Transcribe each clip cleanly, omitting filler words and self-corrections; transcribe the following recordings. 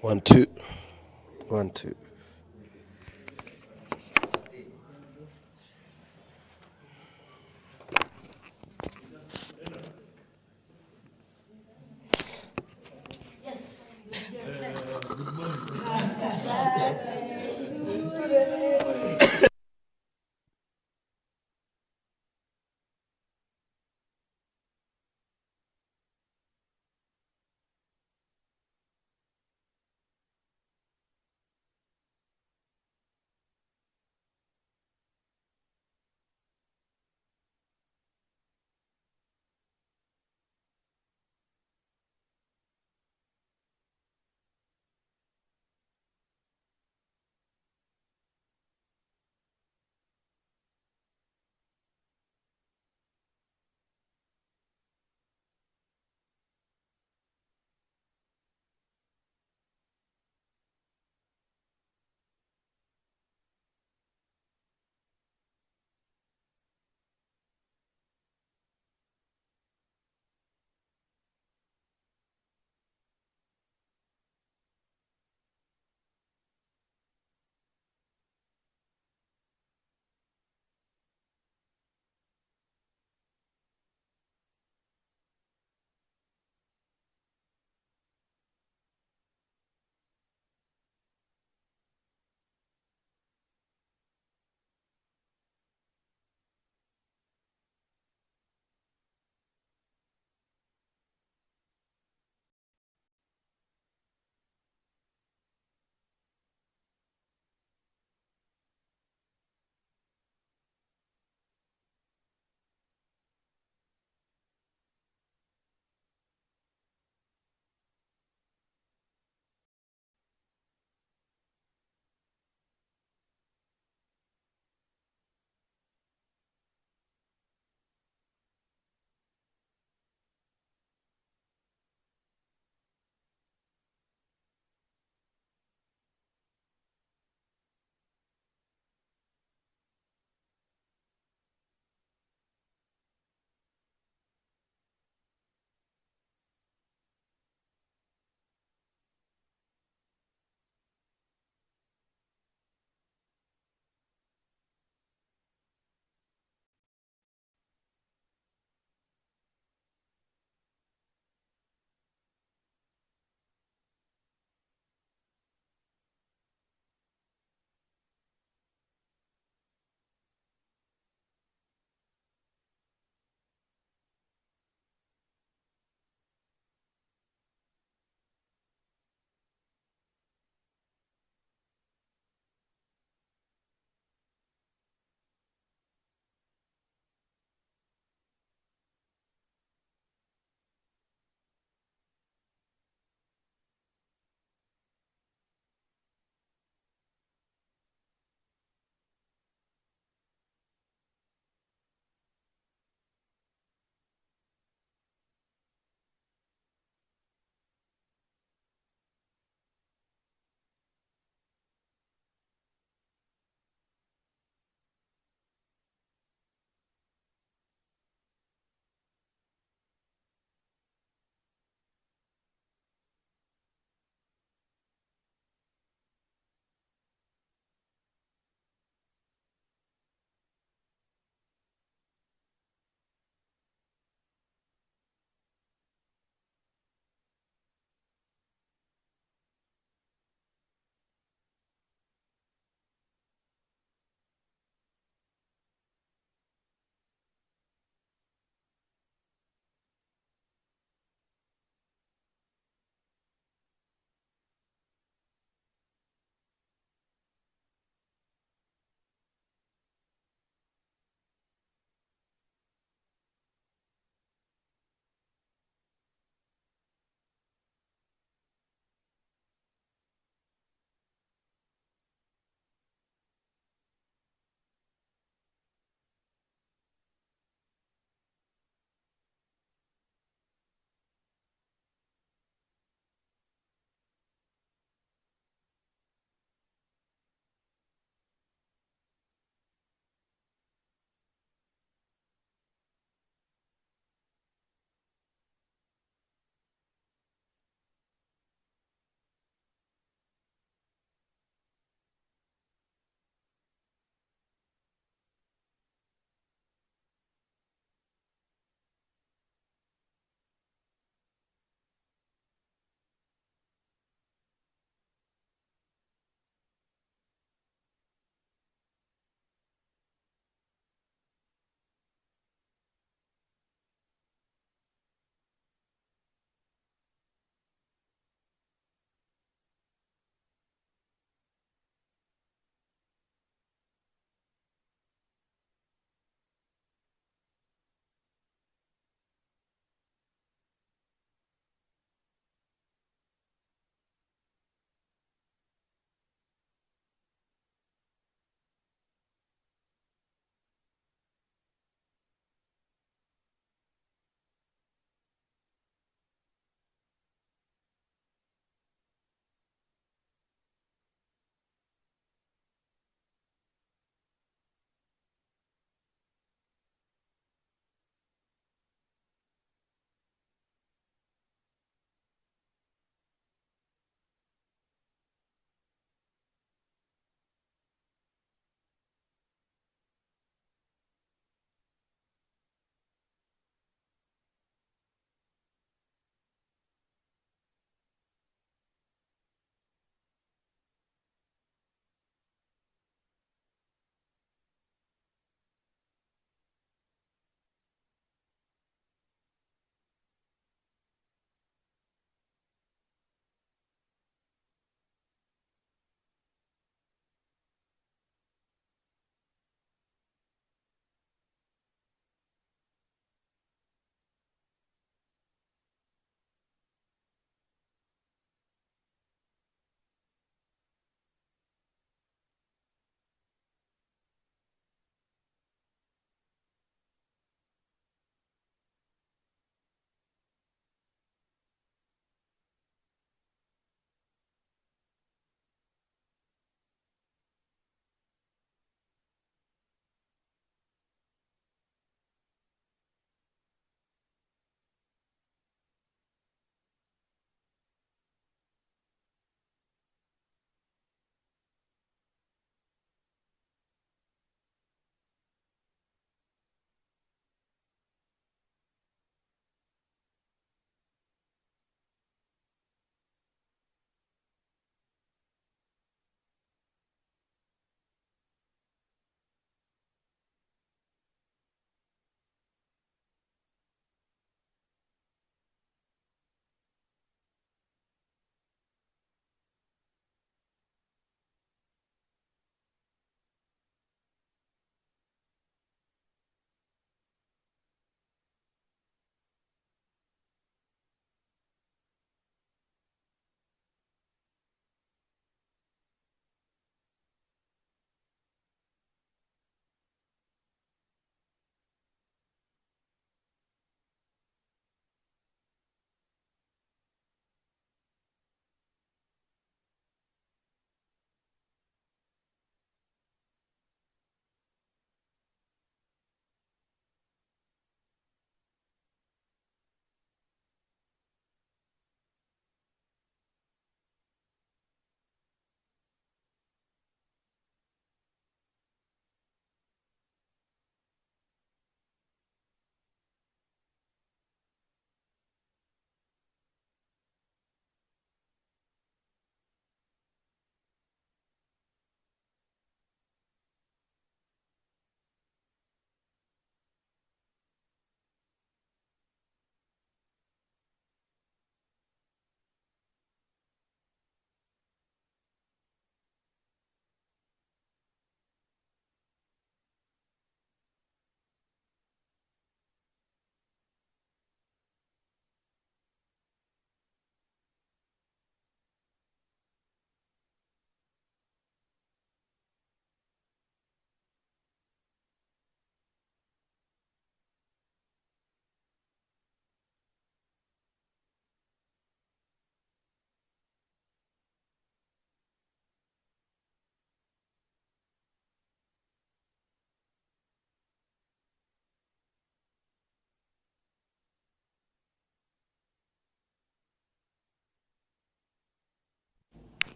One, two. One, two.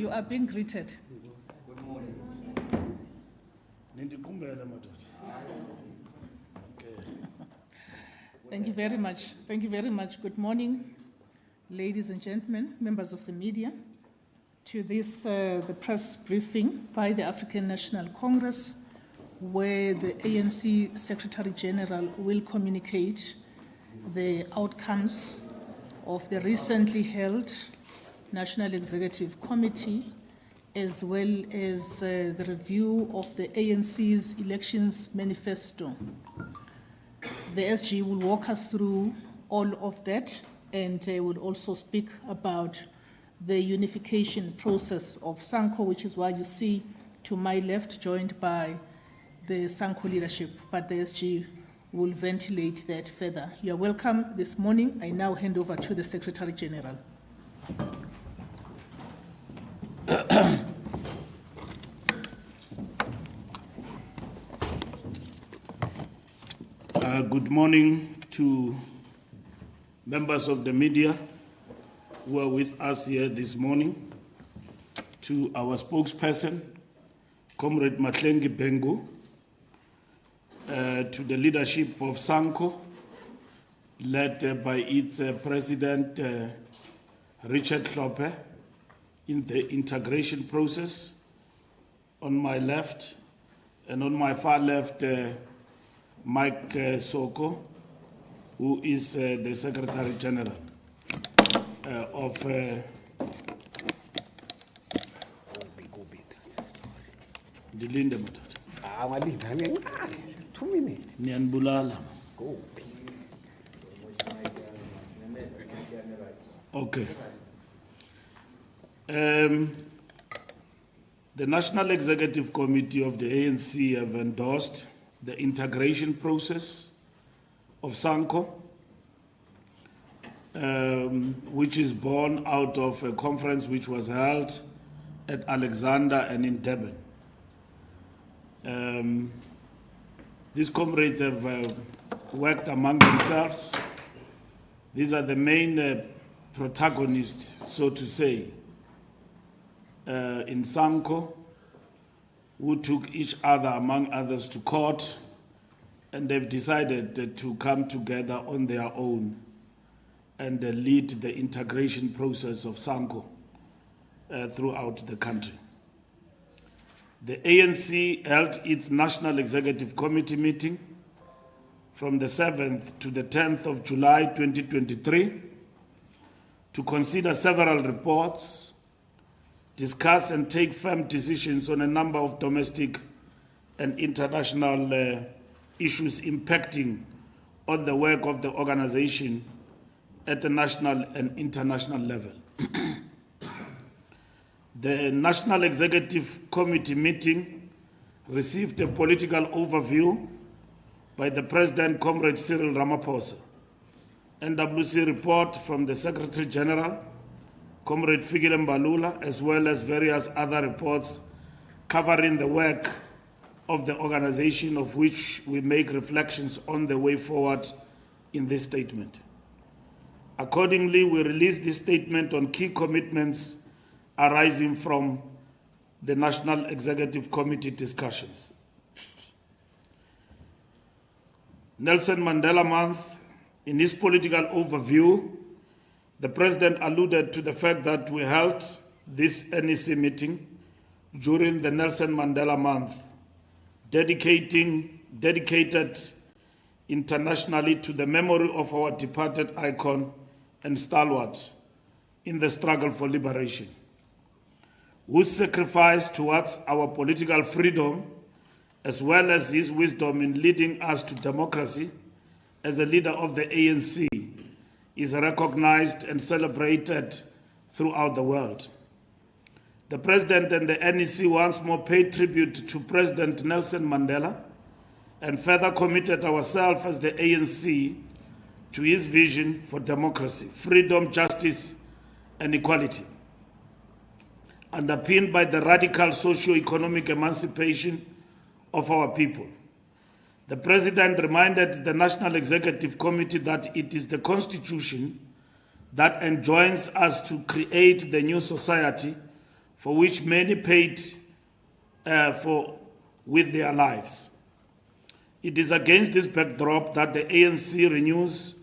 You are being greeted. Good morning. Thank you very much. Thank you very much. Good morning, ladies and gentlemen, members of the media, to this, the press briefing by the African National Congress, where the ANC Secretary General will communicate the outcomes of the recently held National Executive Committee, as well as the review of the ANC's elections manifesto. The SG will walk us through all of that, and will also speak about the unification process of SANCO, which is why you see to my left, joined by the SANCO leadership, but the SG will ventilate that further. You are welcome this morning. I now hand over to the Secretary General. Good morning to members of the media who are with us here this morning, to our spokesperson, Comrade Fikile Mbalula, to the leadership of SANCO, led by its President Richard Hlophe, in the integration process. On my left, and on my far left, Mike Soko, who is the Secretary General of Dilinde Matata. 2 minutes. Nyanbulala. Go. Okay. The National Executive Committee of the ANC have endorsed the integration process of SANCO, which is born out of a conference which was held at Alexander and in Durban. These comrades have worked among themselves. These are the main protagonists, so to say, in SANCO, who took each other, among others, to court, and they've decided to come together on their own and lead the integration process of SANCO throughout the country. The ANC held its National Executive Committee meeting from the 7th to the 10th of July 2023 to consider several reports, discuss and take firm decisions on a number of domestic and international issues impacting on the work of the organization at the national and international level. The National Executive Committee meeting received a political overview by the President, Comrade Cyril Ramaphosa, NWC report from the Secretary General, Comrade Fikile Mbalula, as well as various other reports covering the work of the organization, of which we make reflections on the way forward in this statement. Accordingly, we released this statement on key commitments arising from the National Executive Committee discussions. Nelson Mandela Month. In his political overview, the President alluded to the fact that we held this NEC meeting during the Nelson Mandela Month, dedicated internationally to the memory of our departed icon and stalwart in the struggle for liberation, whose sacrifice towards our political freedom, as well as his wisdom in leading us to democracy as a leader of the ANC, is recognized and celebrated throughout the world. The President and the NEC once more paid tribute to President Nelson Mandela and further committed ourselves as the ANC to his vision for democracy, freedom, justice, and equality, underpinned by the radical socio-economic emancipation of our people. The President reminded the National Executive Committee that it is the Constitution that enjoins us to create the new society for which many paid with their lives. It is against this backdrop that the ANC renews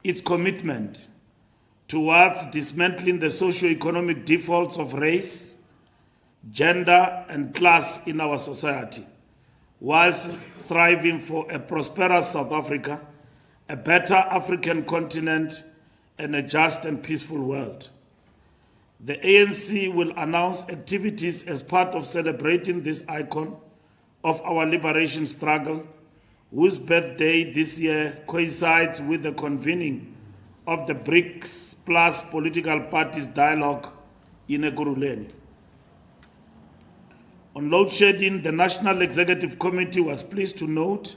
its commitment towards dismantling the socio-economic defaults of race, gender, and class in our society, whilst thriving for a prosperous South Africa, a better African continent, and a just and peaceful world. The ANC will announce activities as part of celebrating this icon of our liberation struggle, whose birthday this year coincides with the convening of the BRICS Plus political parties dialogue in Ekurhuleni. On load shedding, the National Executive Committee was pleased to note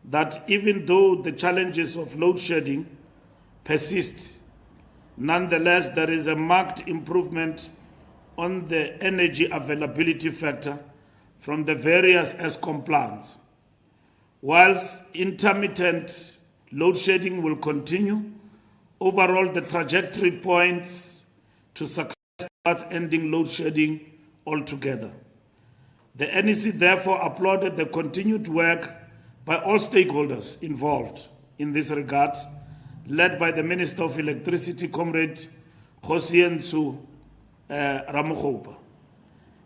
that even though the challenges of load shedding persist, nonetheless, there is a marked improvement on the energy availability factor from the various ESCOM plants. Whilst intermittent load shedding will continue, overall the trajectory points to success towards ending load shedding altogether. The NEC therefore applauded the continued work by all stakeholders involved in this regard, led by the Minister of Electricity, Comrade Fikile Mbalula,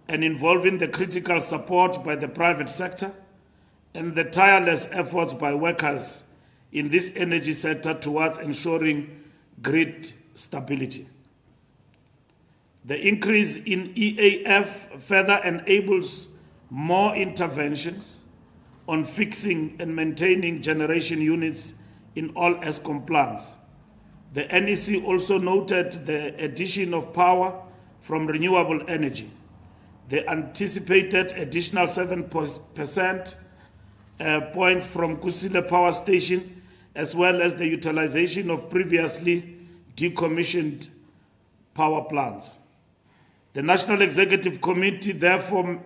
and involving the critical support by the private sector and the tireless efforts by workers in this energy sector towards ensuring grid stability. The increase in EAF further enables more interventions on fixing and maintaining generation units in all ESCOM plants. The NEC also noted the addition of power from renewable energy, the anticipated additional 7% points from Kusile Power Station, as well as the utilization of previously decommissioned power plants. The National Executive Committee therefore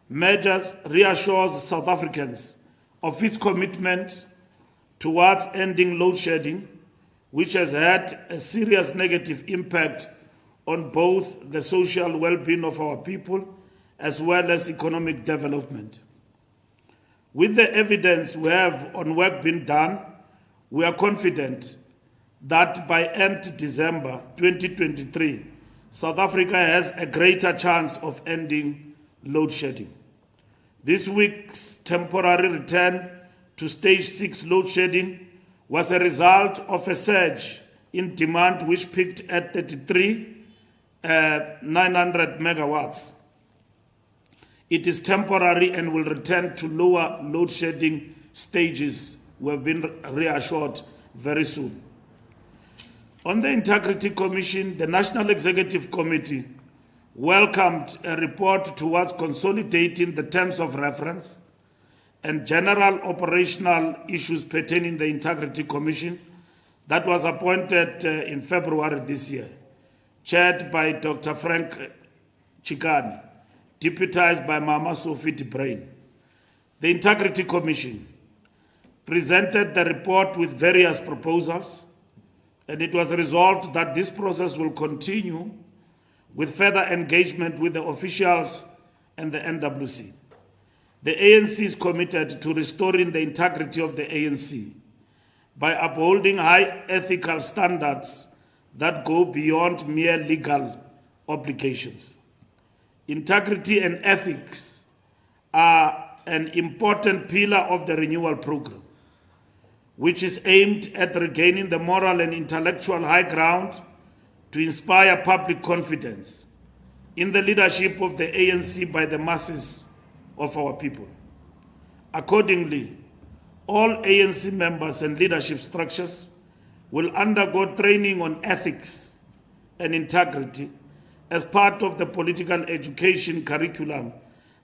reassures South Africans of its commitment towards ending load shedding, which has had a serious negative impact on both the social well-being of our people as well as economic development. With the evidence we have on work being done, we are confident that by end December 2023, South Africa has a greater chance of ending load shedding. This week's temporary return to stage 6 load shedding was a result of a surge in demand which peaked at 900 megawatts. It is temporary and will return to lower load shedding stages. We have been reassured very soon. On the Integrity Commission, the National Executive Committee welcomed a report towards consolidating the terms of reference and general operational issues pertaining to the Integrity Commission that was appointed in February this year, chaired by Dr. Frank Chikane, deputized by Mama Sophie de Bruyn. The Integrity Commission presented the report with various proposals, and it was resolved that this process will continue with further engagement with the officials and the NWC. The ANC is committed to restoring the integrity of the ANC by upholding high ethical standards that go beyond mere legal obligations. Integrity and ethics are an important pillar of the renewal program, which is aimed at regaining the moral and intellectual high ground to inspire public confidence in the leadership of the ANC by the masses of our people. Accordingly, all ANC members and leadership structures will undergo training on ethics and integrity as part of the political education curriculum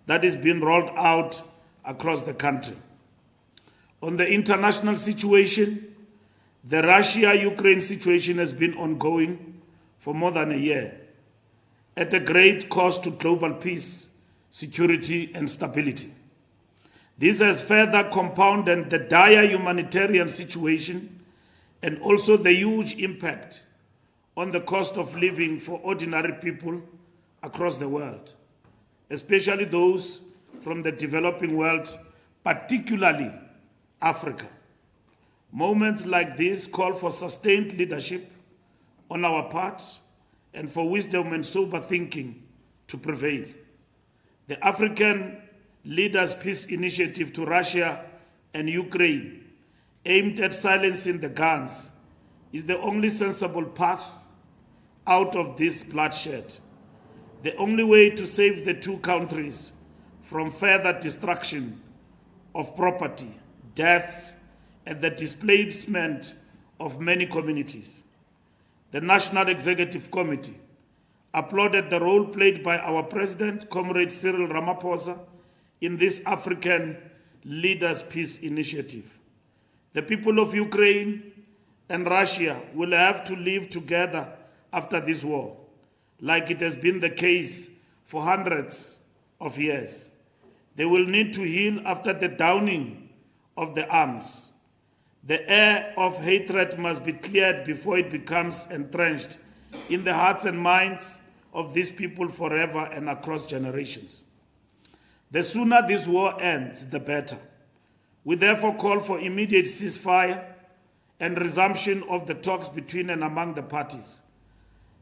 that is being rolled out across the country. On the international situation, the Russia-Ukraine situation has been ongoing for more than a year, at a great cost to global peace, security, and stability. This has further compounded the dire humanitarian situation and also the huge impact on the cost of living for ordinary people across the world, especially those from the developing world, particularly Africa. Moments like this call for sustained leadership on our part and for wisdom and sober thinking to prevail. The African Leaders' Peace Initiative to Russia and Ukraine, aimed at silencing the guns, is the only sensible path out of this bloodshed. The only way to save the two countries from further destruction of property, deaths, and the displacement of many communities. The National Executive Committee applauded the role played by our President, Comrade Cyril Ramaphosa, in this African Leaders' Peace Initiative. The people of Ukraine and Russia will have to live together after this war, like it has been the case for hundreds of years. They will need to heal after the downing of the arms. The air of hatred must be cleared before it becomes entrenched in the hearts and minds of these people forever and across generations. The sooner this war ends, the better. We therefore call for immediate ceasefire and resumption of the talks between and among the parties.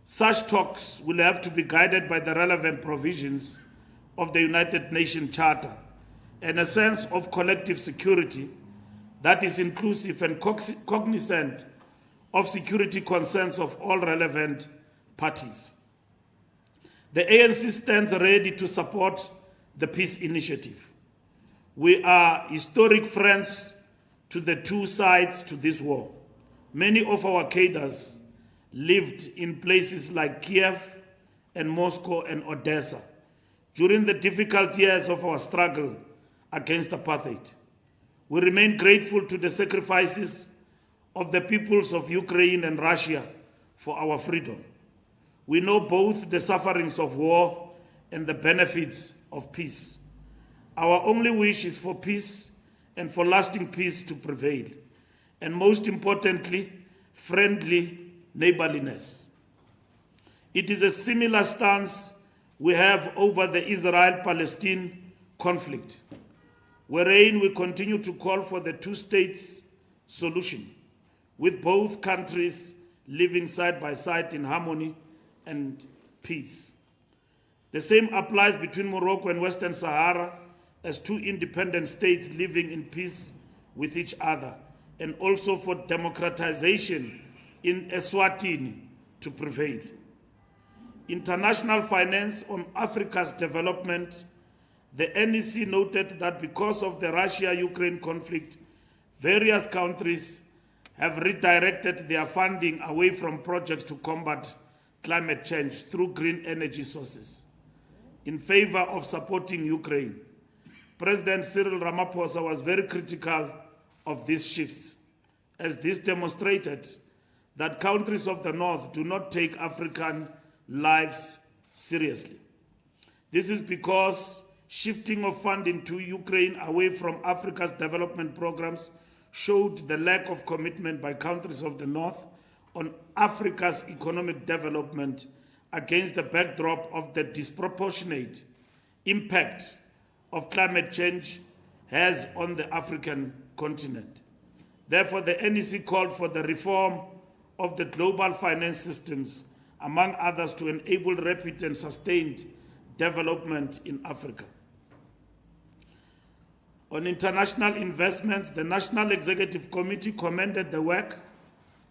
Such talks will have to be guided by the relevant provisions of the United Nations Charter and a sense of collective security that is inclusive and cognizant of security concerns of all relevant parties. The ANC stands ready to support the peace initiative. We are historic friends to the two sides to this war. Many of our cadres lived in places like Kiev and Moscow and Odessa during the difficult years of our struggle against apartheid. We remain grateful to the sacrifices of the peoples of Ukraine and Russia for our freedom. We know both the sufferings of war and the benefits of peace. Our only wish is for peace and for lasting peace to prevail, and most importantly, friendly neighborliness. It is a similar stance we have over the Israel-Palestine conflict, wherein we continue to call for the two-states solution, with both countries living side by side in harmony and peace. The same applies between Morocco and Western Sahara as two independent states living in peace with each other, and also for democratization in Eswatini to prevail. International finance on Africa's development. The NEC noted that because of the Russia-Ukraine conflict, various countries have redirected their funding away from projects to combat climate change through green energy sources in favor of supporting Ukraine. President Cyril Ramaphosa was very critical of these shifts, as this demonstrated that countries of the North do not take African lives seriously. This is because shifting of funding to Ukraine away from Africa's development programs showed the lack of commitment by countries of the North on Africa's economic development against the backdrop of the disproportionate impact of climate change has on the African continent. Therefore, the NEC called for the reform of the global finance systems, among others, to enable rapid and sustained development in Africa. On international investments, the National Executive Committee commended the work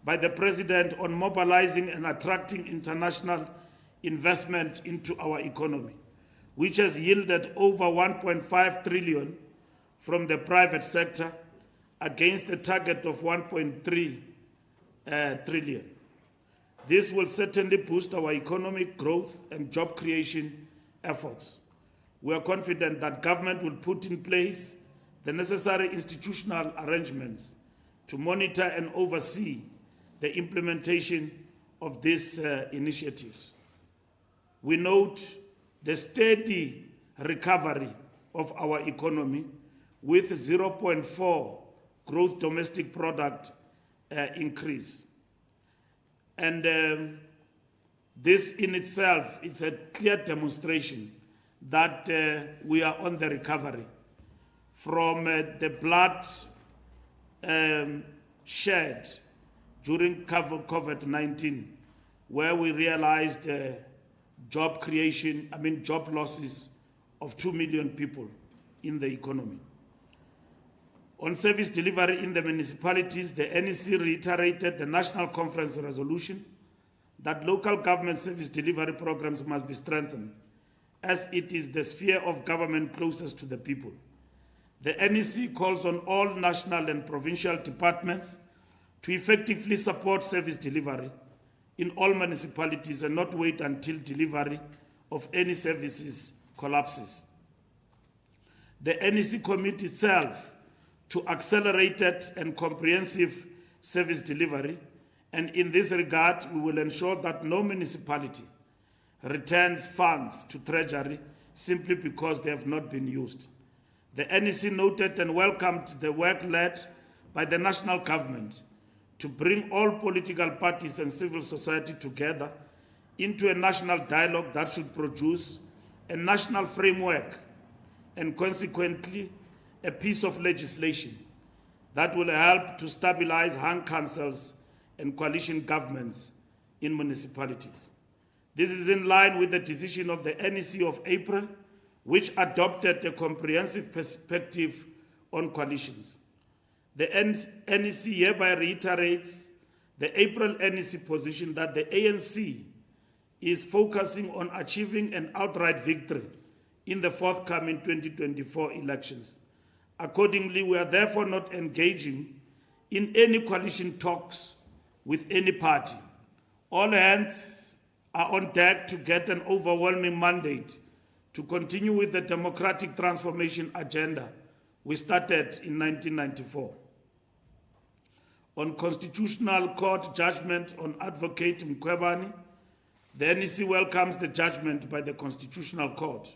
by the President on mobilizing and attracting international investment into our economy, which has yielded over 1.5 trillion from the private sector against a target of 1.3 trillion. This will certainly boost our economic growth and job creation efforts. We are confident that government will put in place the necessary institutional arrangements to monitor and oversee the implementation of these initiatives. We note the steady recovery of our economy with 0.4 growth domestic product increase. And This in itself is a clear demonstration that we are on the recovery from the blood shed during COVID-19, where we realized job losses of 2 million people in the economy. On service delivery in the municipalities, the NEC reiterated the National Conference resolution that local government service delivery programs must be strengthened, as it is the sphere of government closest to the people. The NEC calls on all national and provincial departments to effectively support service delivery in all municipalities and not wait until delivery of any services collapses. The NEC commits itself to accelerated and comprehensive service delivery, and in this regard, we will ensure that no municipality returns funds to Treasury simply because they have not been used. The NEC noted and welcomed the work led by the national government to bring all political parties and civil society together into a national dialogue that should produce a national framework and consequently a piece of legislation that will help to stabilize hung councils and coalition governments in municipalities. This is in line with the decision of the NEC of April, which adopted a comprehensive perspective on coalitions. The NEC hereby reiterates the April NEC position that the ANC is focusing on achieving an outright victory in the forthcoming 2024 elections. Accordingly, we are therefore not engaging in any coalition talks with any party. All hands are on deck to get an overwhelming mandate to continue with the democratic transformation agenda we started in 1994. On Constitutional Court judgment on Advocate Mkhwebane, the NEC welcomes the judgment by the Constitutional Court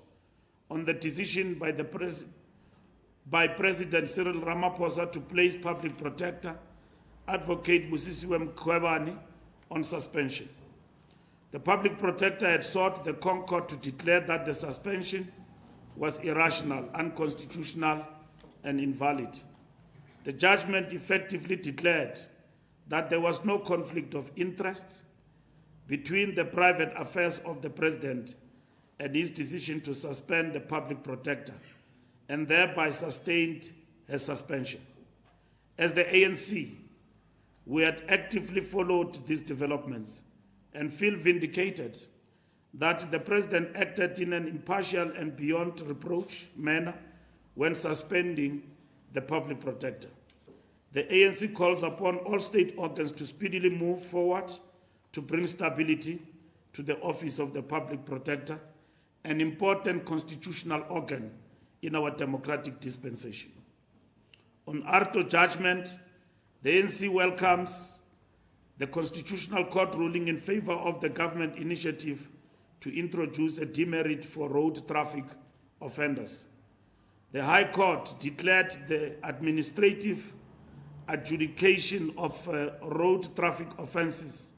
on the decision by President Cyril Ramaphosa to place Public Protector Advocate Busisiwe Mkhwebane on suspension. The Public Protector had sought the Concord to declare that the suspension was irrational, unconstitutional, and invalid. The judgment effectively declared that there was no conflict of interest between the private affairs of the President and his decision to suspend the Public Protector, and thereby sustained her suspension. As the ANC, we had actively followed these developments and feel vindicated that the President acted in an impartial and beyond reproach manner when suspending the Public Protector. The ANC calls upon all state organs to speedily move forward to bring stability to the office of the Public Protector, an important constitutional organ in our democratic dispensation. On ARTO judgment, the ANC welcomes the Constitutional Court ruling in favor of the government initiative to introduce a demerit for road traffic offenders. The High Court declared the administrative adjudication of road traffic offenses,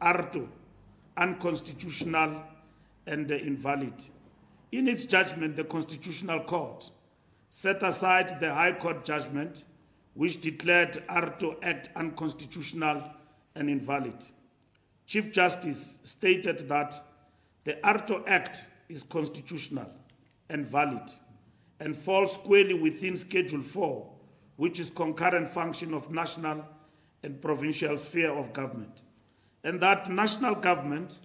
ARTO, unconstitutional and invalid. In its judgment, the Constitutional Court set aside the High Court judgment, which declared ARTO Act unconstitutional and invalid. Chief Justice stated that the ARTO Act is constitutional and valid and falls squarely within Schedule 4, which is concurrent function of national and provincial sphere of government, and that national government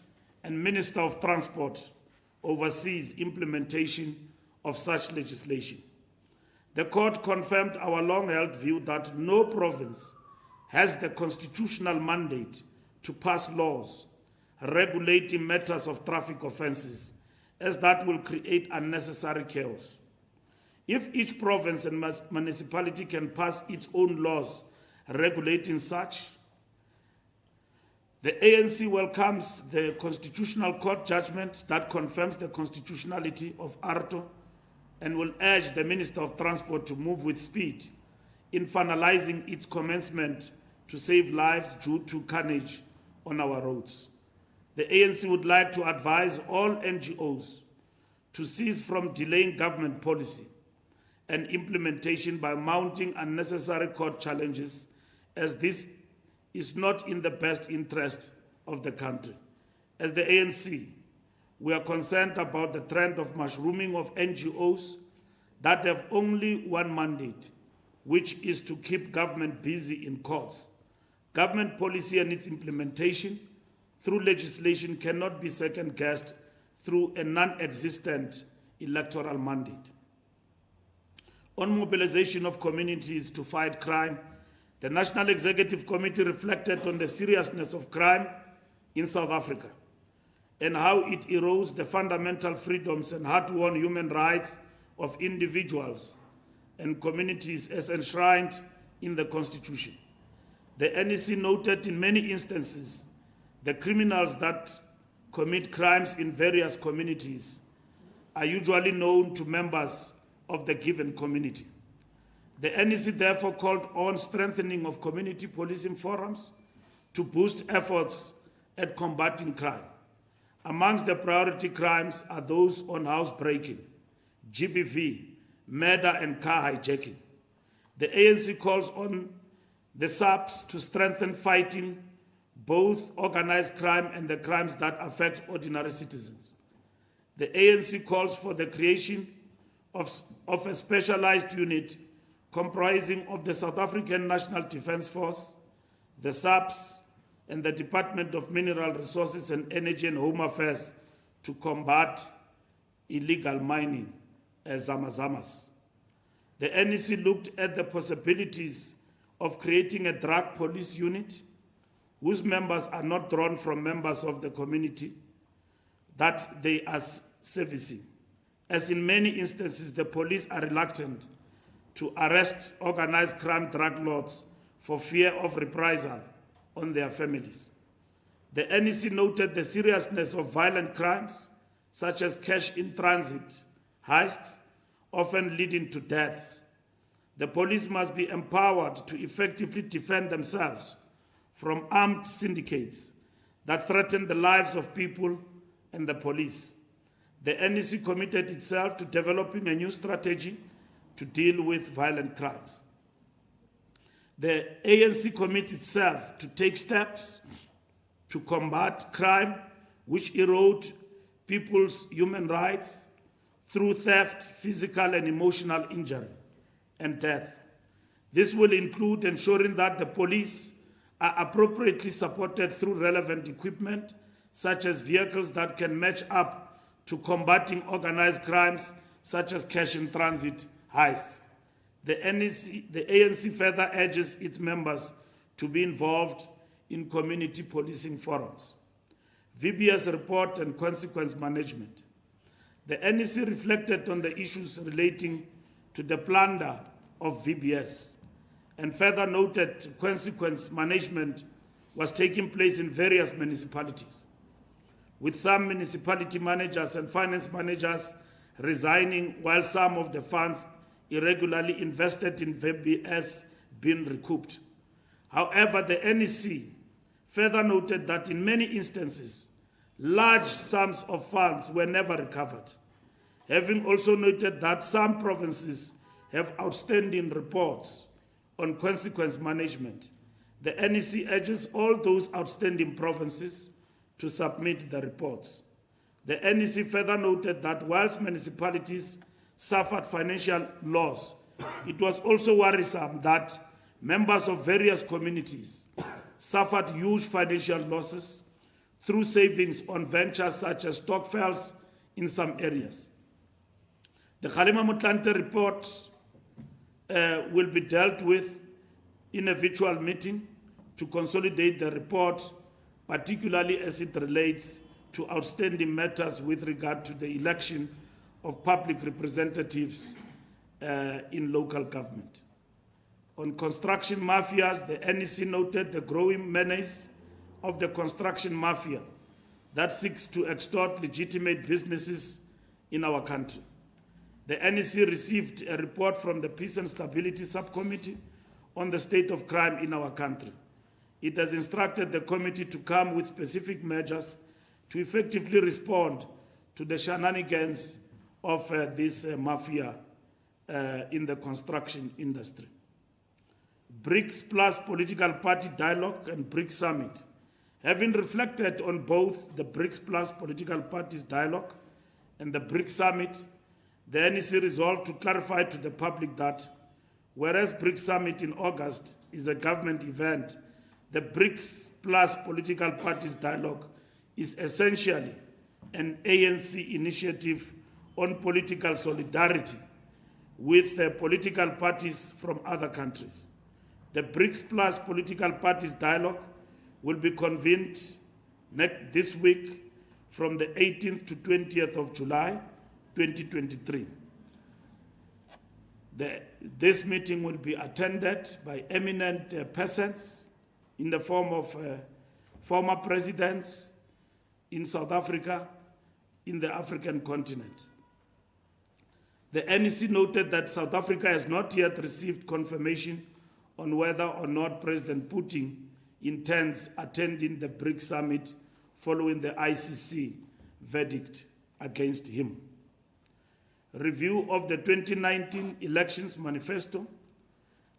and Minister of Transport oversees implementation of such legislation. The court confirmed our long-held view that no province has the constitutional mandate to pass laws regulating matters of traffic offenses, as that will create unnecessary chaos. If each province and municipality can pass its own laws regulating such, the ANC welcomes the Constitutional Court judgment that confirms the constitutionality of ARTO and will urge the Minister of Transport to move with speed in finalizing its commencement to save lives due to carnage on our roads. the ANC would like to advise all NGOs to cease from delaying government policy and implementation by mounting unnecessary court challenges, as this is not in the best interest of the country. As the ANC, we are concerned about the trend of mushrooming of NGOs that have only one mandate, which is to keep government busy in courts. Government policy and its implementation through legislation cannot be second-guessed through a non-existent electoral mandate. On mobilization of communities to fight crime, the National Executive Committee reflected on the seriousness of crime in South Africa and how it erodes the fundamental freedoms and hard-won human rights of individuals and communities as enshrined in the Constitution. The NEC noted in many instances the criminals that commit crimes in various communities are usually known to members of the given community. The NEC therefore called on strengthening of community policing forums to boost efforts at combating crime. Amongst the priority crimes are those on housebreaking, GBV, murder and car hijacking. The ANC calls on the SAPs to strengthen fighting both organized crime and the crimes that affect ordinary citizens. The ANC calls for the creation of a specialized unit comprising of the South African National Defence Force, the SAPs, and the Department of Mineral Resources and Energy and Home Affairs to combat illegal mining as Zamazamas. The NEC looked at the possibilities of creating a drug police unit whose members are not drawn from members of the community that they are servicing. As in many instances, the police are reluctant to arrest organized crime drug lords for fear of reprisal on their families. The NEC noted the seriousness of violent crimes, such as cash in transit, heists, often leading to deaths. The police must be empowered to effectively defend themselves from armed syndicates that threaten the lives of people and the police. The NEC committed itself to developing a new strategy to deal with violent crimes. The ANC commits itself to take steps to combat crime which erode people's human rights through theft, physical and emotional injury, and death. This will include ensuring that the police are appropriately supported through relevant equipment, such as vehicles that can match up to combating organized crimes, such as cash in transit heists. The ANC further urges its members to be involved in community policing forums. VBS report and consequence management. The NEC reflected on the issues relating to the plunder of VBS and further noted consequence management was taking place in various municipalities, with some municipality managers and finance managers resigning while some of the funds irregularly invested in VBS being recouped. However, the NEC further noted that in many instances, large sums of funds were never recovered, having also noted that some provinces have outstanding reports on consequence management. The NEC urges all those outstanding provinces to submit the reports. The NEC further noted that whilst municipalities suffered financial loss, it was also worrisome that members of various communities suffered huge financial losses through savings on ventures such as stokvels in some areas. The Kgalema Motlanthe report will be dealt with in a virtual meeting to consolidate the report, particularly as it relates to outstanding matters with regard to the election of public representatives in local government. On construction mafias, the NEC noted the growing menace of the construction mafia that seeks to extort legitimate businesses in our country. The NEC received a report from the Peace and Stability Subcommittee on the state of crime in our country. It has instructed the committee to come with specific measures to effectively respond to the shenanigans of this mafia in the construction industry. BRICS plus political party dialogue and BRICS summit. Having reflected on both the BRICS plus political parties dialogue and the BRICS summit, the NEC resolved to clarify to the public that whereas BRICS summit in August is a government event, the BRICS plus political parties dialogue is essentially an ANC initiative on political solidarity with political parties from other countries. The BRICS plus political parties dialogue will be convened this week from the 18th to 20th of July 2023. This meeting will be attended by eminent persons in the form of former presidents in South Africa, in the African continent. The NEC noted that South Africa has not yet received confirmation on whether or not President Putin intends attending the BRICS summit following the ICC verdict against him. Review of the 2019 elections manifesto.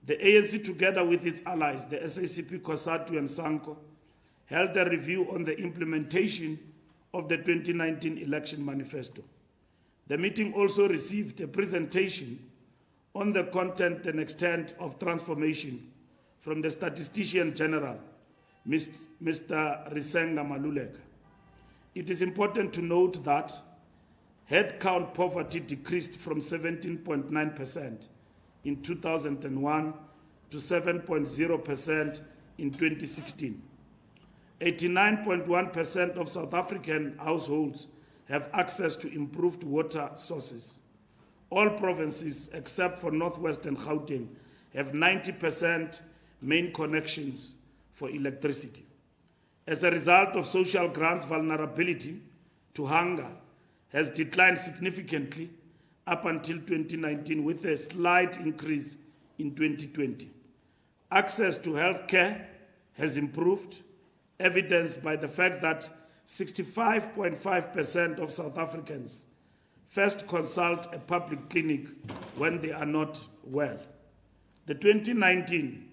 The ANC, together with its allies, the SACP, COSATU, and SANCO, held a review on the implementation of the 2019 election manifesto. The meeting also received a presentation on the content and extent of transformation from the Statistician General, Mr. Risenga Maluleka. It is important to note that headcount poverty decreased from 17.9% in 2001 to 7.0% in 2016. 89.1% of South African households have access to improved water sources. All provinces, except for Northwestern Gauteng, have 90% main connections for electricity. As a result of social grants, vulnerability to hunger has declined significantly up until 2019, with a slight increase in 2020. Access to health care has improved, evidenced by the fact that 65.5% of South Africans first consult a public clinic when they are not well. The 2019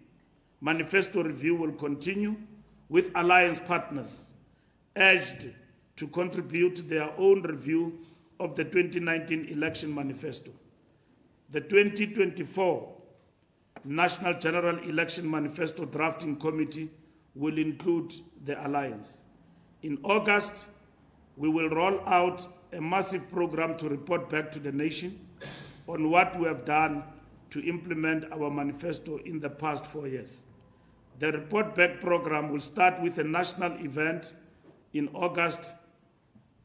manifesto review will continue, with alliance partners urged to contribute their own review of the 2019 election manifesto. The 2024 National General Election Manifesto Drafting Committee will include the alliance. In August, we will roll out a massive program to report back to the nation on what we have done to implement our manifesto in the past 4 years. The report back program will start with a national event in August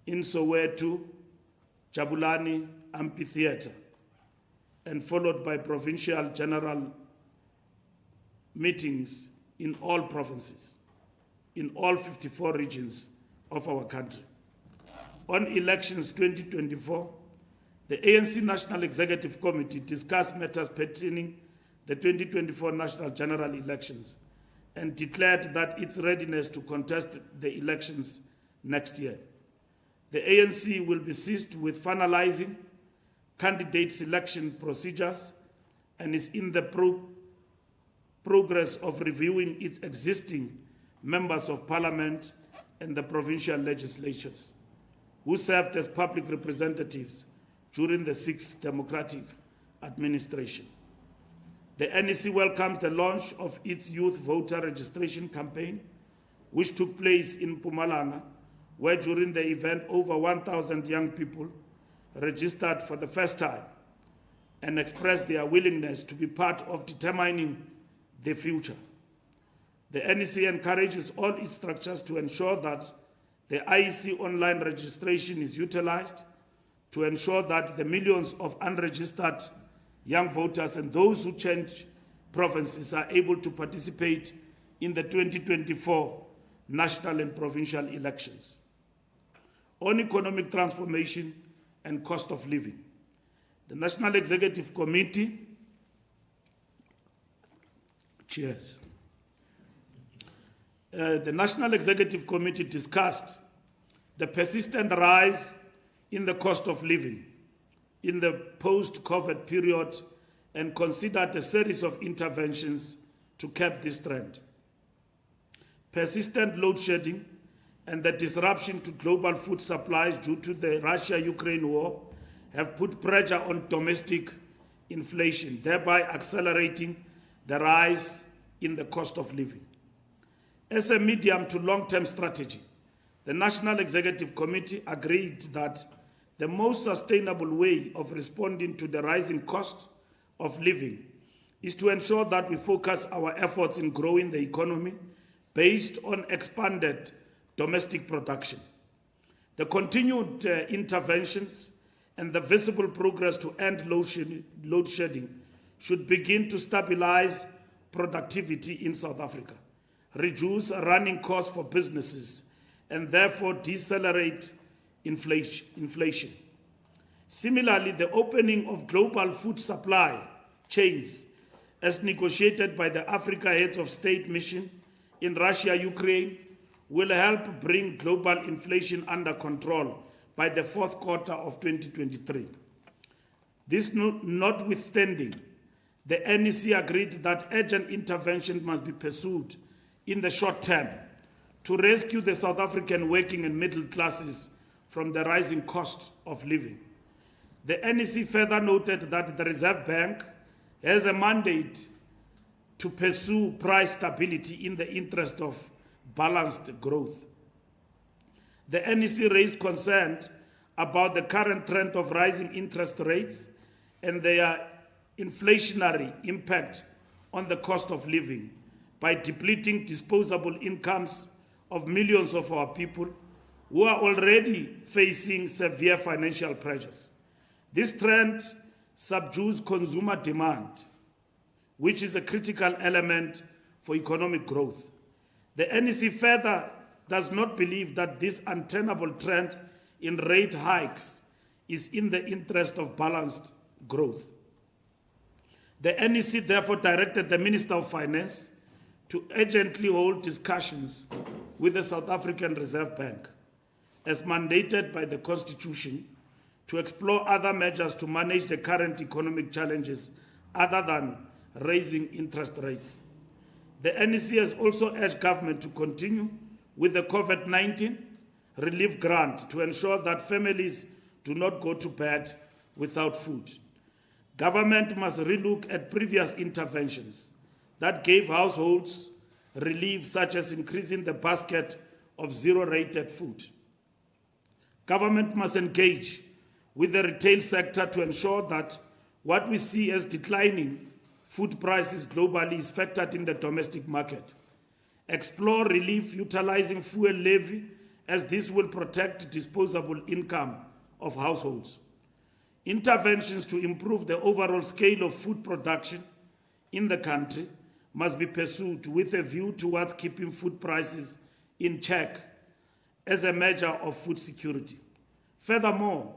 in Soweto, Jabulani Amphitheatre, and followed by provincial general meetings in all provinces, in all 54 regions of our country. On elections 2024, the ANC National Executive Committee discussed matters pertaining the 2024 National General Elections and declared that its readiness to contest the elections next year. The ANC will be seized with finalizing candidate selection procedures and is in the progress of reviewing its existing members of parliament and the provincial legislatures who served as public representatives during the 6th Democratic Administration. The NEC welcomes the launch of its youth voter registration campaign, which took place in Mpumalanga, where during the event over 1,000 young people registered for the first time and expressed their willingness to be part of determining the future. The NEC encourages all its structures to ensure that the IEC online registration is utilized to ensure that the millions of unregistered young voters and those who change provinces are able to participate in the 2024 national and provincial elections. On economic transformation and cost of living, the National Executive Committee the National Executive Committee discussed the persistent rise in the cost of living in the post-COVID period and considered a series of interventions to curb this trend. Persistent load shedding and the disruption to global food supplies due to the Russia-Ukraine war have put pressure on domestic inflation, thereby accelerating the rise in the cost of living. As a medium to long-term strategy, the National Executive Committee agreed that the most sustainable way of responding to the rising cost of living is to ensure that we focus our efforts in growing the economy based on expanded domestic production. The continued interventions and the visible progress to end load shedding should begin to stabilize productivity in South Africa, reduce running costs for businesses, and therefore decelerate inflation. Similarly, the opening of global food supply chains, as negotiated by the Africa Heads of State mission in Russia, Ukraine, will help bring global inflation under control by the fourth quarter of 2023. This notwithstanding, the NEC agreed that urgent intervention must be pursued in the short term to rescue the South African working and middle classes from the rising cost of living. The NEC further noted that the Reserve Bank has a mandate to pursue price stability in the interest of balanced growth. The NEC raised concern about the current trend of rising interest rates and their inflationary impact on the cost of living by depleting disposable incomes of millions of our people who are already facing severe financial pressures. This trend subdues consumer demand, which is a critical element for economic growth. The NEC further does not believe that this untenable trend in rate hikes is in the interest of balanced growth. The NEC therefore directed the Minister of Finance to urgently hold discussions with the South African Reserve Bank, as mandated by the Constitution, to explore other measures to manage the current economic challenges other than raising interest rates. The NEC has also urged government to continue with the COVID-19 relief grant to ensure that families do not go to bed without food. Government must relook at previous interventions that gave households relief, such as increasing the basket of zero-rated food. Government must engage with the retail sector to ensure that what we see as declining food prices globally is factored in the domestic market. Explore relief utilizing fuel levy, as this will protect disposable income of households. Interventions to improve the overall scale of food production in the country must be pursued with a view towards keeping food prices in check as a measure of food security. Furthermore,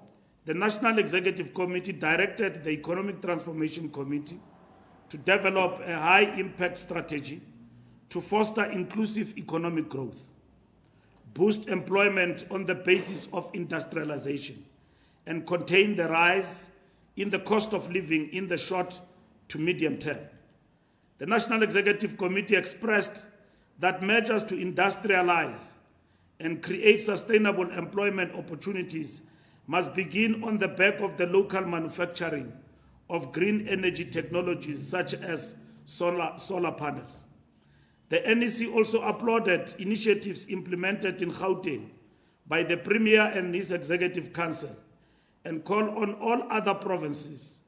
the National Executive Committee directed the Economic Transformation Committee to develop a high-impact strategy to foster inclusive economic growth, boost employment on the basis of industrialization, and contain the rise in the cost of living in the short to medium term. The National Executive Committee expressed that measures to industrialize and create sustainable employment opportunities must begin on the back of the local manufacturing of green energy technologies such as solar panels. The NEC also applauded initiatives implemented in Gauteng by the Premier and his Executive Council and called on all other provinces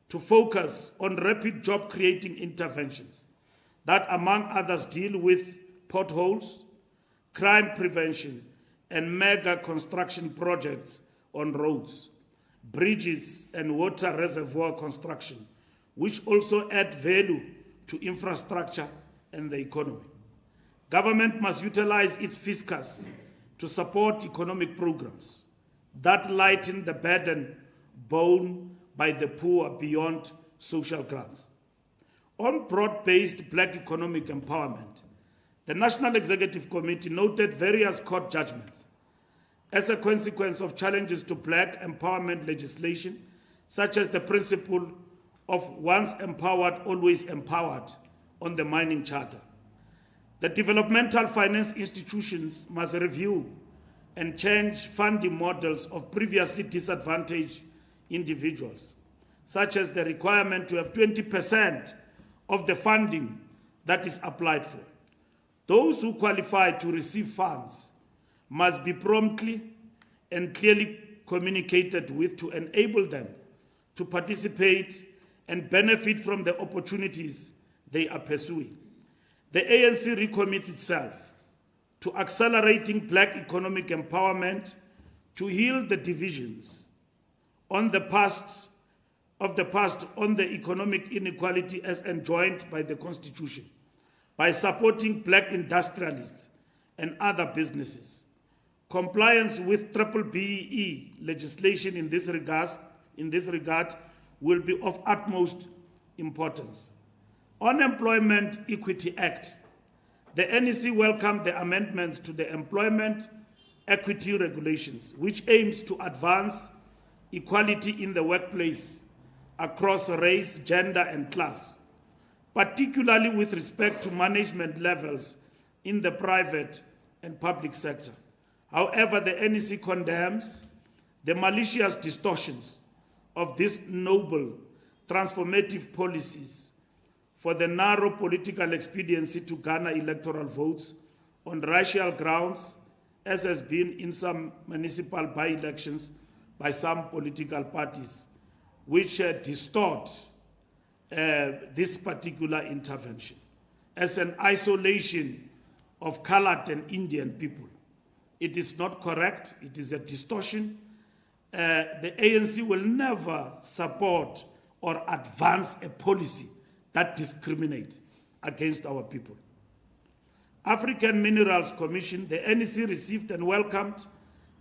to focus on rapid job-creating interventions that, among others, deal with potholes, crime prevention, and mega construction projects on roads, bridges, and water reservoir construction, which also add value to infrastructure and the economy. Government must utilize its fiscus to support economic programs that lighten the burden borne by the poor beyond social grants. On broad-based black economic empowerment, the National Executive Committee noted various court judgments as a consequence of challenges to black empowerment legislation, such as the principle of once empowered, always empowered on the mining charter. The developmental finance institutions must review and change funding models of previously disadvantaged individuals, such as the requirement to have 20% of the funding that is applied for. Those who qualify to receive funds must be promptly and clearly communicated with to enable them to participate and benefit from the opportunities they are pursuing. The ANC recommits itself to accelerating black economic empowerment to heal the divisions on the past on the economic inequality as enjoined by the Constitution, by supporting black industrialists and other businesses. Compliance with BBBEE legislation in this regard will be of utmost importance. Unemployment Equity Act. The NEC welcomed the amendments to the Employment Equity Regulations, which aims to advance equality in the workplace across race, gender, and class, particularly with respect to management levels in the private and public sector. However, the NEC condemns the malicious distortions of these noble, transformative policies for the narrow political expediency to garner electoral votes on racial grounds, as has been in some municipal by-elections by some political parties, which distort this particular intervention as an isolation of colored and Indian people. It is not correct. It is a distortion. The ANC will never support or advance a policy that discriminates against our people. African Minerals Commission, the NEC received and welcomed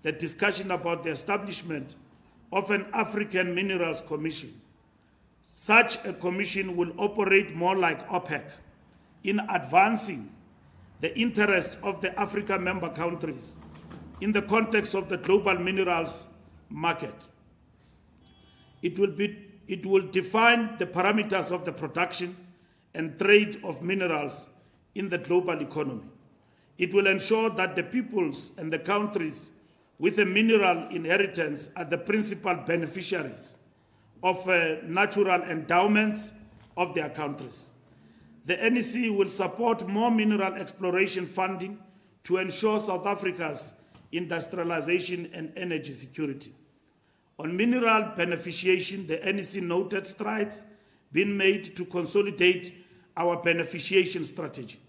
the discussion about the establishment of an African Minerals Commission. Such a commission will operate more like OPEC in advancing the interests of the African member countries in the context of the global minerals market. It will define the parameters of the production and trade of minerals in the global economy. It will ensure that the peoples and the countries with a mineral inheritance are the principal beneficiaries of natural endowments of their countries. The NEC will support more mineral exploration funding to ensure South Africa's industrialization and energy security. On mineral beneficiation, the NEC noted strides being made to consolidate our beneficiation strategy.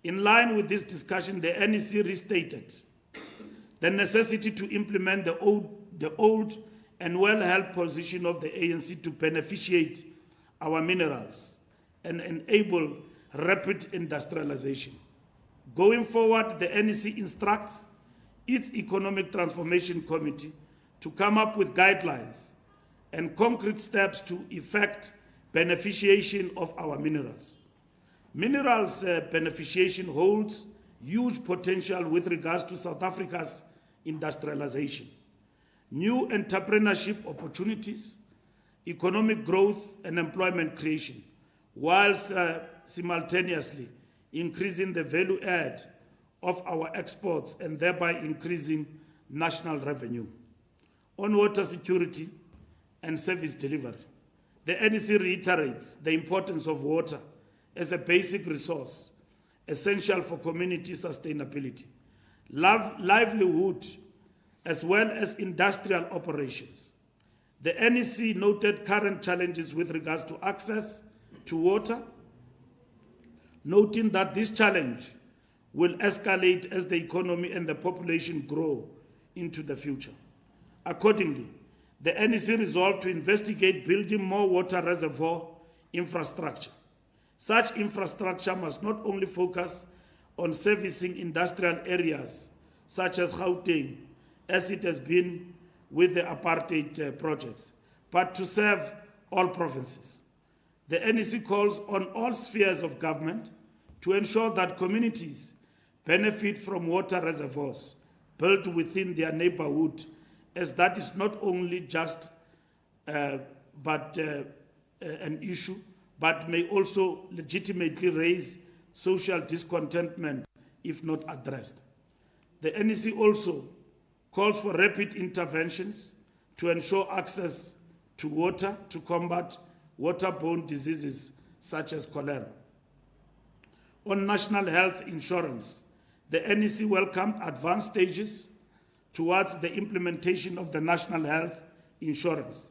In line with this discussion, the NEC restated the necessity to implement the old and well-held position of the ANC to beneficiate our minerals and enable rapid industrialization. Going forward, the NEC instructs its Economic Transformation Committee to come up with guidelines and concrete steps to effect beneficiation of our minerals. Minerals beneficiation holds huge potential with regards to South Africa's industrialization, new entrepreneurship opportunities, economic growth and employment creation, whilst simultaneously increasing the value add of our exports and thereby increasing national revenue. On water security and service delivery, the NEC reiterates the importance of water as a basic resource essential for community sustainability, livelihood, as well as industrial operations. The NEC noted current challenges with regards to access to water, noting that this challenge will escalate as the economy and the population grow into the future. Accordingly, the NEC resolved to investigate building more water reservoir infrastructure. Such infrastructure must not only focus on servicing industrial areas such as Gauteng, as it has been with the apartheid projects, but to serve all provinces. The NEC calls on all spheres of government to ensure that communities benefit from water reservoirs built within their neighborhood, as that is not only just an issue, but may also legitimately raise social discontentment if not addressed. The NEC also calls for rapid interventions to ensure access to water to combat waterborne diseases such as cholera. On national health insurance, the NEC welcomed advanced stages towards the implementation of the national health insurance.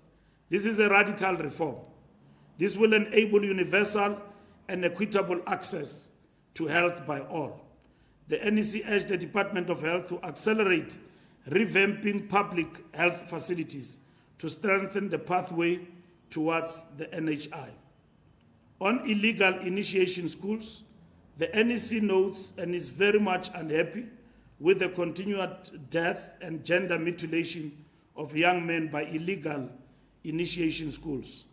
This is a radical reform. This will enable universal and equitable access to health by all. The NEC urged the Department of Health to accelerate revamping public health facilities to strengthen the pathway towards the NHI. On illegal initiation schools, the NEC notes and is very much unhappy with the continued death and gender mutilation of young men by illegal initiation schools.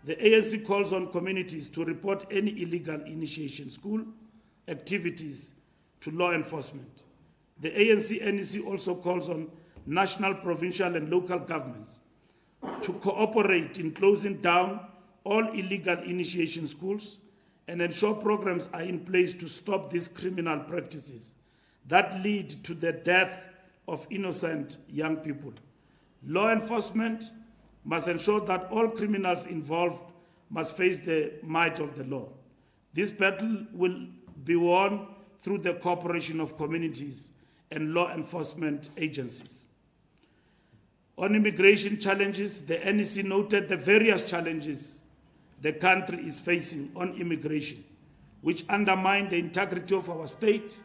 The ANC calls on communities to report any illegal initiation school activities to law enforcement. The ANC-NEC also calls on national, provincial, and local governments to cooperate in closing down all illegal initiation schools and ensure programs are in place to stop these criminal practices that lead to the death of innocent young people. Law enforcement must ensure that all criminals involved must face the might of the law. This battle will be won through the cooperation of communities and law enforcement agencies. On immigration challenges, the NEC noted the various challenges the country is facing on immigration, which undermine the integrity of our state,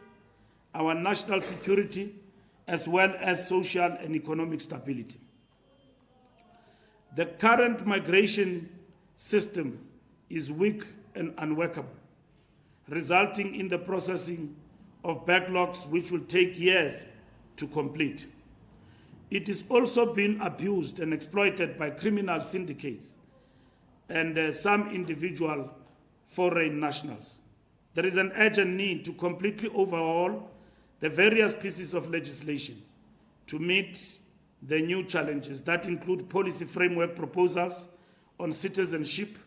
our national security, as well as social and economic stability. The current migration system is weak and unworkable, resulting in the processing of backlogs which will take years to complete. It is also being abused and exploited by criminal syndicates and some individual foreign nationals. There is an urgent need to completely overhaul the various pieces of legislation to meet the new challenges that include policy framework proposals on citizenship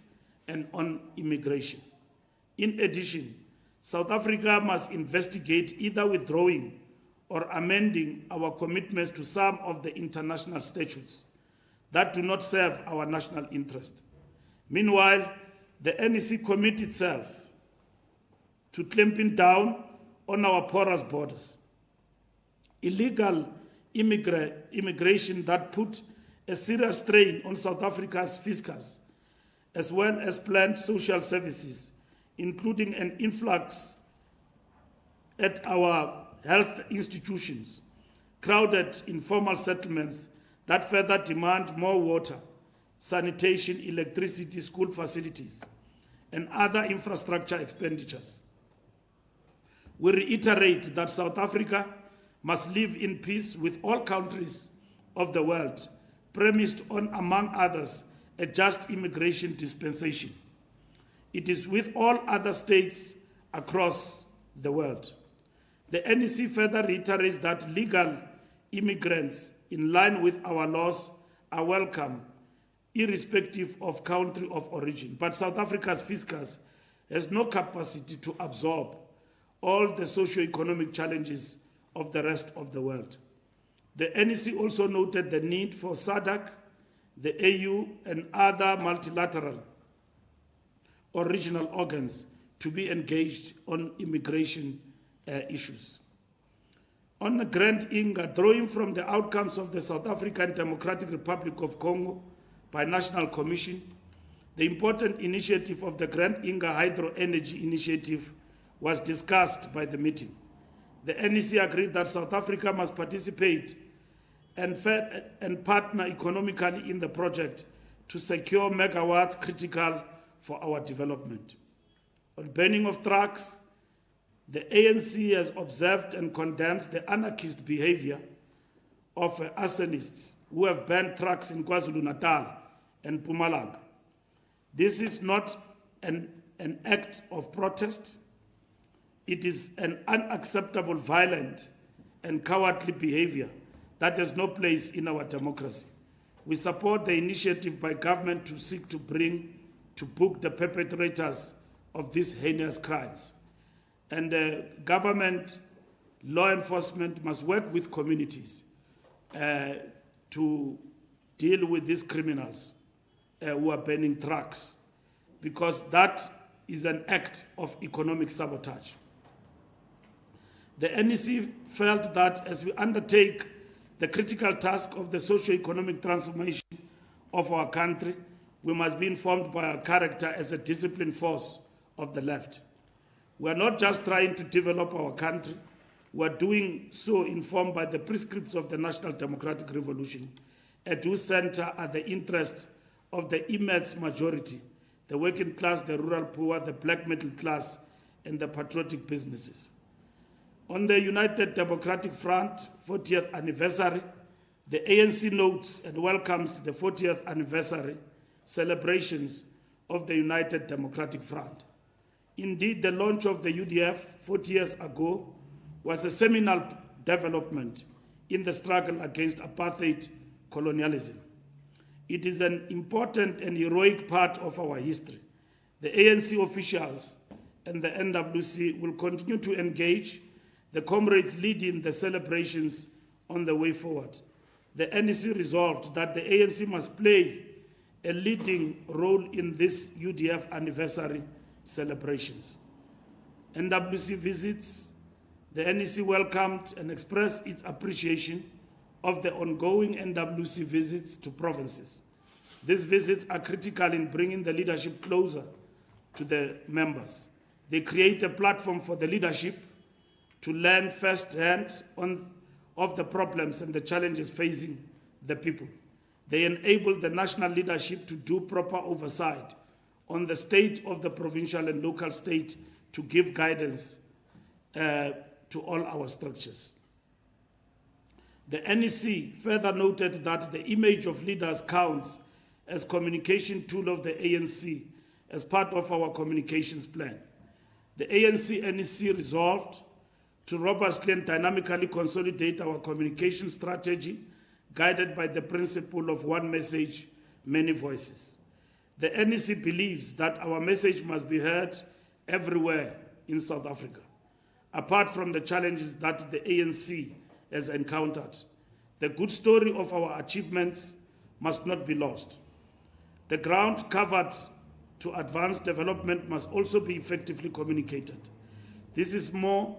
and on immigration. In addition, South Africa must investigate either withdrawing or amending our commitments to some of the international statutes that do not serve our national interest. Meanwhile, the NEC commits itself to clamping down on our porous borders. Illegal immigration that put a serious strain on South Africa's fiscus, as well as planned social services, including an influx at our health institutions, crowded informal settlements that further demand more water, sanitation, electricity, school facilities, and other infrastructure expenditures. We reiterate that South Africa must live in peace with all countries of the world, premised on, among others, a just immigration dispensation. It is with all other states across the world. The NEC further reiterates that legal immigrants in line with our laws are welcome, irrespective of country of origin. But South Africa's fiscus has no capacity to absorb all the socio-economic challenges of the rest of the world. The NEC also noted the need for SADC, the AU, and other multilateral or regional organs to be engaged on immigration issues. On the Grand Inga, drawing from the outcomes of the South African Democratic Republic of Congo Binational Commission, the important initiative of the Grand Inga Hydro Energy Initiative was discussed by the meeting. The NEC agreed that South Africa must participate and partner economically in the project to secure megawatts critical for our development. On burning of trucks, the ANC has observed and condemns the anarchist behavior of arsonists who have burned trucks in KwaZulu-Natal and Mpumalanga. This is not an act of protest. It is an unacceptable, violent, and cowardly behavior that has no place in our democracy. We support the initiative by government to seek to bring to book the perpetrators of these heinous crimes. And government, law enforcement must work with communities to deal with these criminals who are burning trucks, because that is an act of economic sabotage. The NEC felt that as we undertake the critical task of the socio-economic transformation of our country, we must be informed by our character as a disciplined force of the left. We are not just trying to develop our country, we are doing so informed by the prescripts of the National Democratic Revolution, at whose center are the interests of the immense majority, the working class, the rural poor, the black middle class, and the patriotic businesses. On the United Democratic Front 40th anniversary, the ANC notes and welcomes the 40th anniversary celebrations of the United Democratic Front. Indeed, the launch of the UDF 40 years ago was a seminal development in the struggle against apartheid colonialism. It is an important and heroic part of our history. The ANC officials and the NWC will continue to engage the comrades leading the celebrations on the way forward. The NEC resolved that the ANC must play a leading role in this UDF anniversary celebrations. NWC visits, the NEC welcomed and expressed its appreciation of the ongoing NWC visits to provinces. These visits are critical in bringing the leadership closer to the members. They create a platform for the leadership to learn firsthand of the problems and the challenges facing the people. They enable the national leadership to do proper oversight on the state of the provincial and local state to give guidance to all our structures. The NEC further noted that the image of leaders counts as communication tool of the ANC as part of our communications plan. The ANC-NEC resolved to robustly and dynamically consolidate our communication strategy, guided by the principle of one message, many voices. The NEC believes that our message must be heard everywhere in South Africa. Apart from the challenges that the ANC has encountered, the good story of our achievements must not be lost. The ground covered to advance development must also be effectively communicated. This is more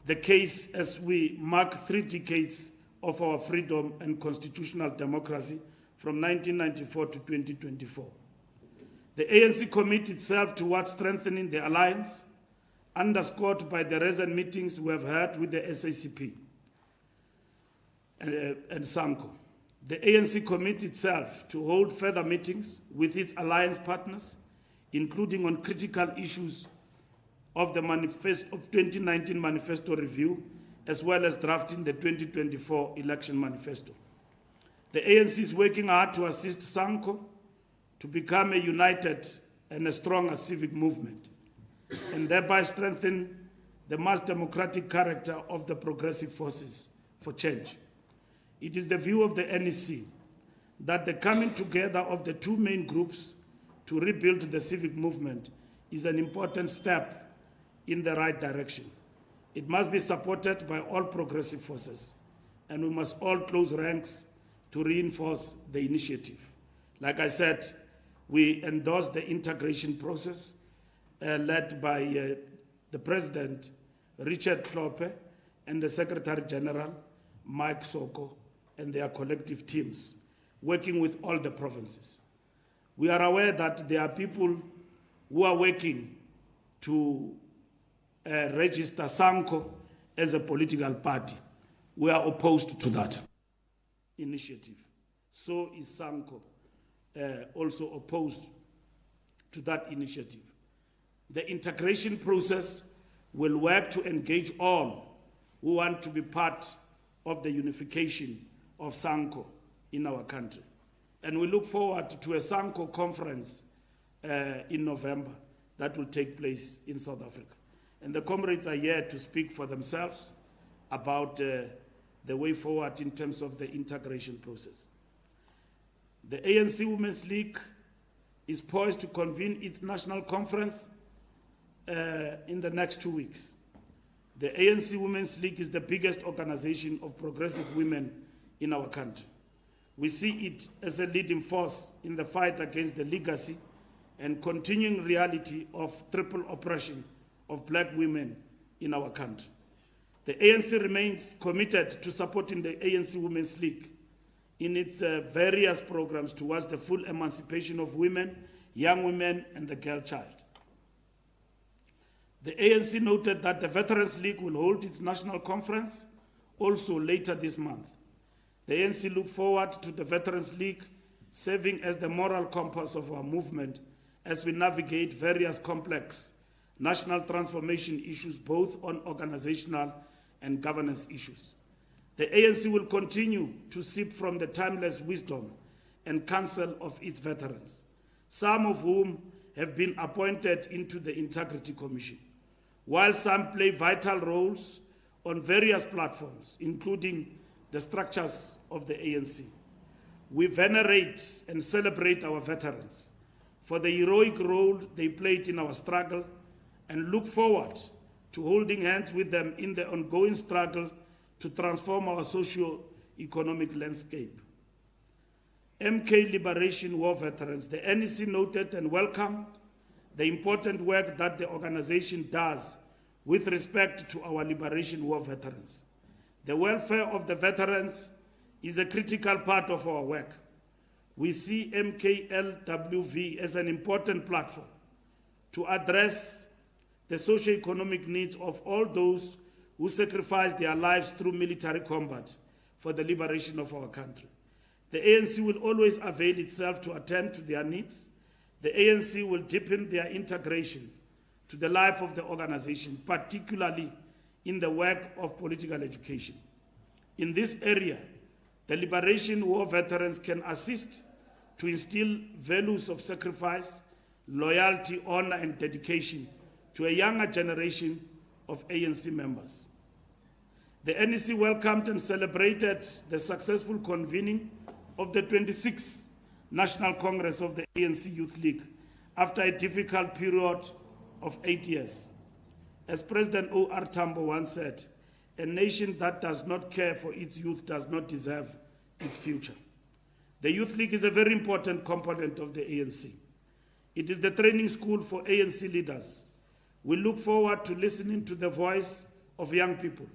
the case as we mark 3 decades of our freedom and constitutional democracy from 1994 to 2024. The ANC committed itself towards strengthening the alliance, underscored by the recent meetings we have had with the SACP and SANCO. The ANC committed itself to hold further meetings with its alliance partners, including on critical issues of the 2019 manifesto review, as well as drafting the 2024 election manifesto. The ANC is working hard to assist SANCO to become a united and a stronger civic movement, and thereby strengthen the mass democratic character of the progressive forces for change. It is the view of the NEC that the coming together of the 2 main groups to rebuild the civic movement is an important step in the right direction. It must be supported by all progressive forces, and we must all close ranks to reinforce the initiative. Like I said, we endorse the integration process led by the President, Richard Klope, and the Secretary General, Mike Soko, and their collective teams, working with all the provinces. We are aware that there are people who are working to register SANCO as a political party. We are opposed to that initiative. So is SANCO also opposed to that initiative. The integration process will work to engage all who want to be part of the unification of SANCO in our country. And we look forward to a SANCO conference in November that will take place in South Africa. And the comrades are here to speak for themselves about the way forward in terms of the integration process. The ANC Women's League is poised to convene its national conference in the next 2 weeks. The ANC Women's League is the biggest organization of progressive women in our country. We see it as a leading force in the fight against the legacy and continuing reality of triple oppression of black women in our country. The ANC remains committed to supporting the ANC Women's League in its various programs towards the full emancipation of women, young women, and the girl child. The ANC noted that the Veterans League will hold its national conference also later this month. The ANC look forward to the Veterans League serving as the moral compass of our movement as we navigate various complex national transformation issues, both on organizational and governance issues. The ANC will continue to sip from the timeless wisdom and counsel of its veterans, some of whom have been appointed into the Integrity Commission, while some play vital roles on various platforms, including the structures of the ANC. We venerate and celebrate our veterans for the heroic role they played in our struggle and look forward to holding hands with them in the ongoing struggle to transform our socio-economic landscape. MK Liberation War veterans, the NEC noted and welcomed the important work that the organization does with respect to our Liberation War veterans. The welfare of the veterans is a critical part of our work. We see MKLWV as an important platform to address the socio-economic needs of all those who sacrifice their lives through military combat for the liberation of our country. The ANC will always avail itself to attend to their needs. The ANC will deepen their integration to the life of the organization, particularly in the work of political education. In this area, the Liberation War veterans can assist to instill values of sacrifice, loyalty, honor, and dedication to a younger generation of ANC members. The NEC welcomed and celebrated the successful convening of the 26th National Congress of the ANC Youth League after a difficult period of 8 years. As President O.R. Tambo once said, a nation that does not care for its youth does not deserve its future. The Youth League is a very important component of the ANC. It is the training school for ANC leaders. We look forward to listening to the voice of young people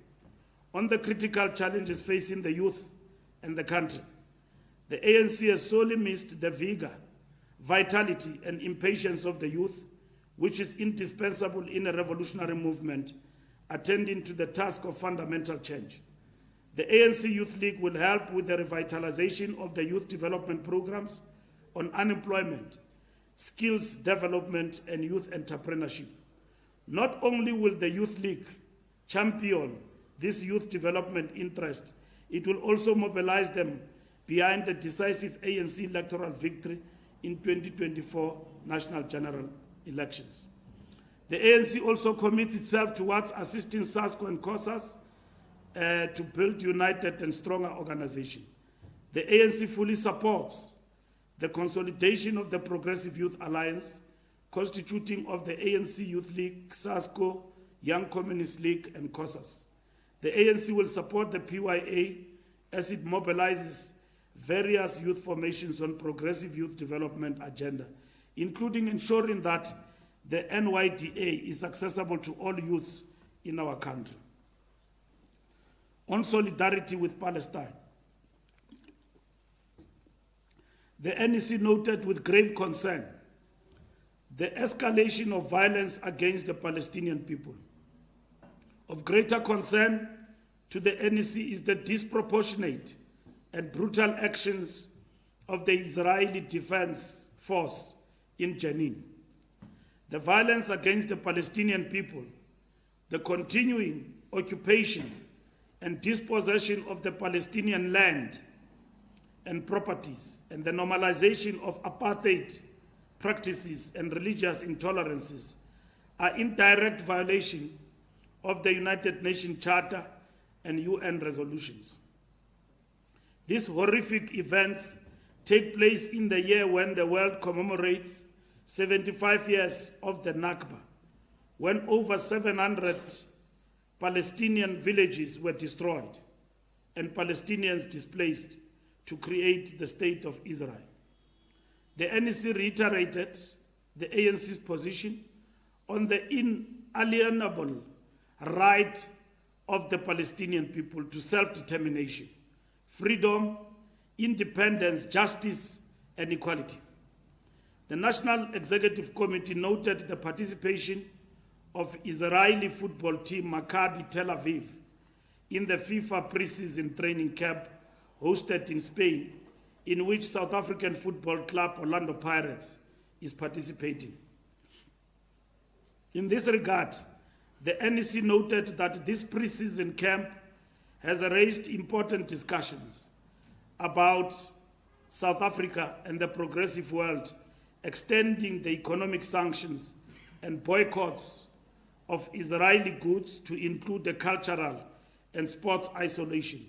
on the critical challenges facing the youth and the country. The ANC has sorely missed the vigor, vitality, and impatience of the youth, which is indispensable in a revolutionary movement attending to the task of fundamental change. The ANC Youth League will help with the revitalization of the youth development programs on unemployment, skills development, and youth entrepreneurship. Not only will the Youth League champion this youth development interest, it will also mobilize them behind the decisive ANC electoral victory in 2024 national general elections. The ANC also commits itself towards assisting SASCO and COSAS to build united and stronger organization. The ANC fully supports the consolidation of the Progressive Youth Alliance, constituting of the ANC Youth League, SASCO, Young Communist League, and COSAS. The ANC will support the PYA as it mobilizes various youth formations on progressive youth development agenda, including ensuring that the NYDA is accessible to all youths in our country. On solidarity with Palestine, the NEC noted with grave concern the escalation of violence against the Palestinian people. Of greater concern to the NEC is the disproportionate and brutal actions of the Israeli Defense Force in Jenin. The violence against the Palestinian people, the continuing occupation and dispossession of the Palestinian land and properties, and the normalization of apartheid practices and religious intolerances are in direct violation of the United Nations Charter and UN resolutions. These horrific events take place in the year when the world commemorates 75 years of the Nakba, when over 700 Palestinian villages were destroyed and Palestinians displaced to create the State of Israel. The NEC reiterated the ANC's position on the inalienable right of the Palestinian people to self-determination, freedom, independence, justice, and equality. The National Executive Committee noted the participation of Israeli football team Maccabi Tel Aviv in the FIFA preseason training camp hosted in Spain, in which South African football club Orlando Pirates is participating. In this regard, the NEC noted that this preseason camp has raised important discussions about South Africa and the progressive world extending the economic sanctions and boycotts of Israeli goods to include the cultural and sports isolation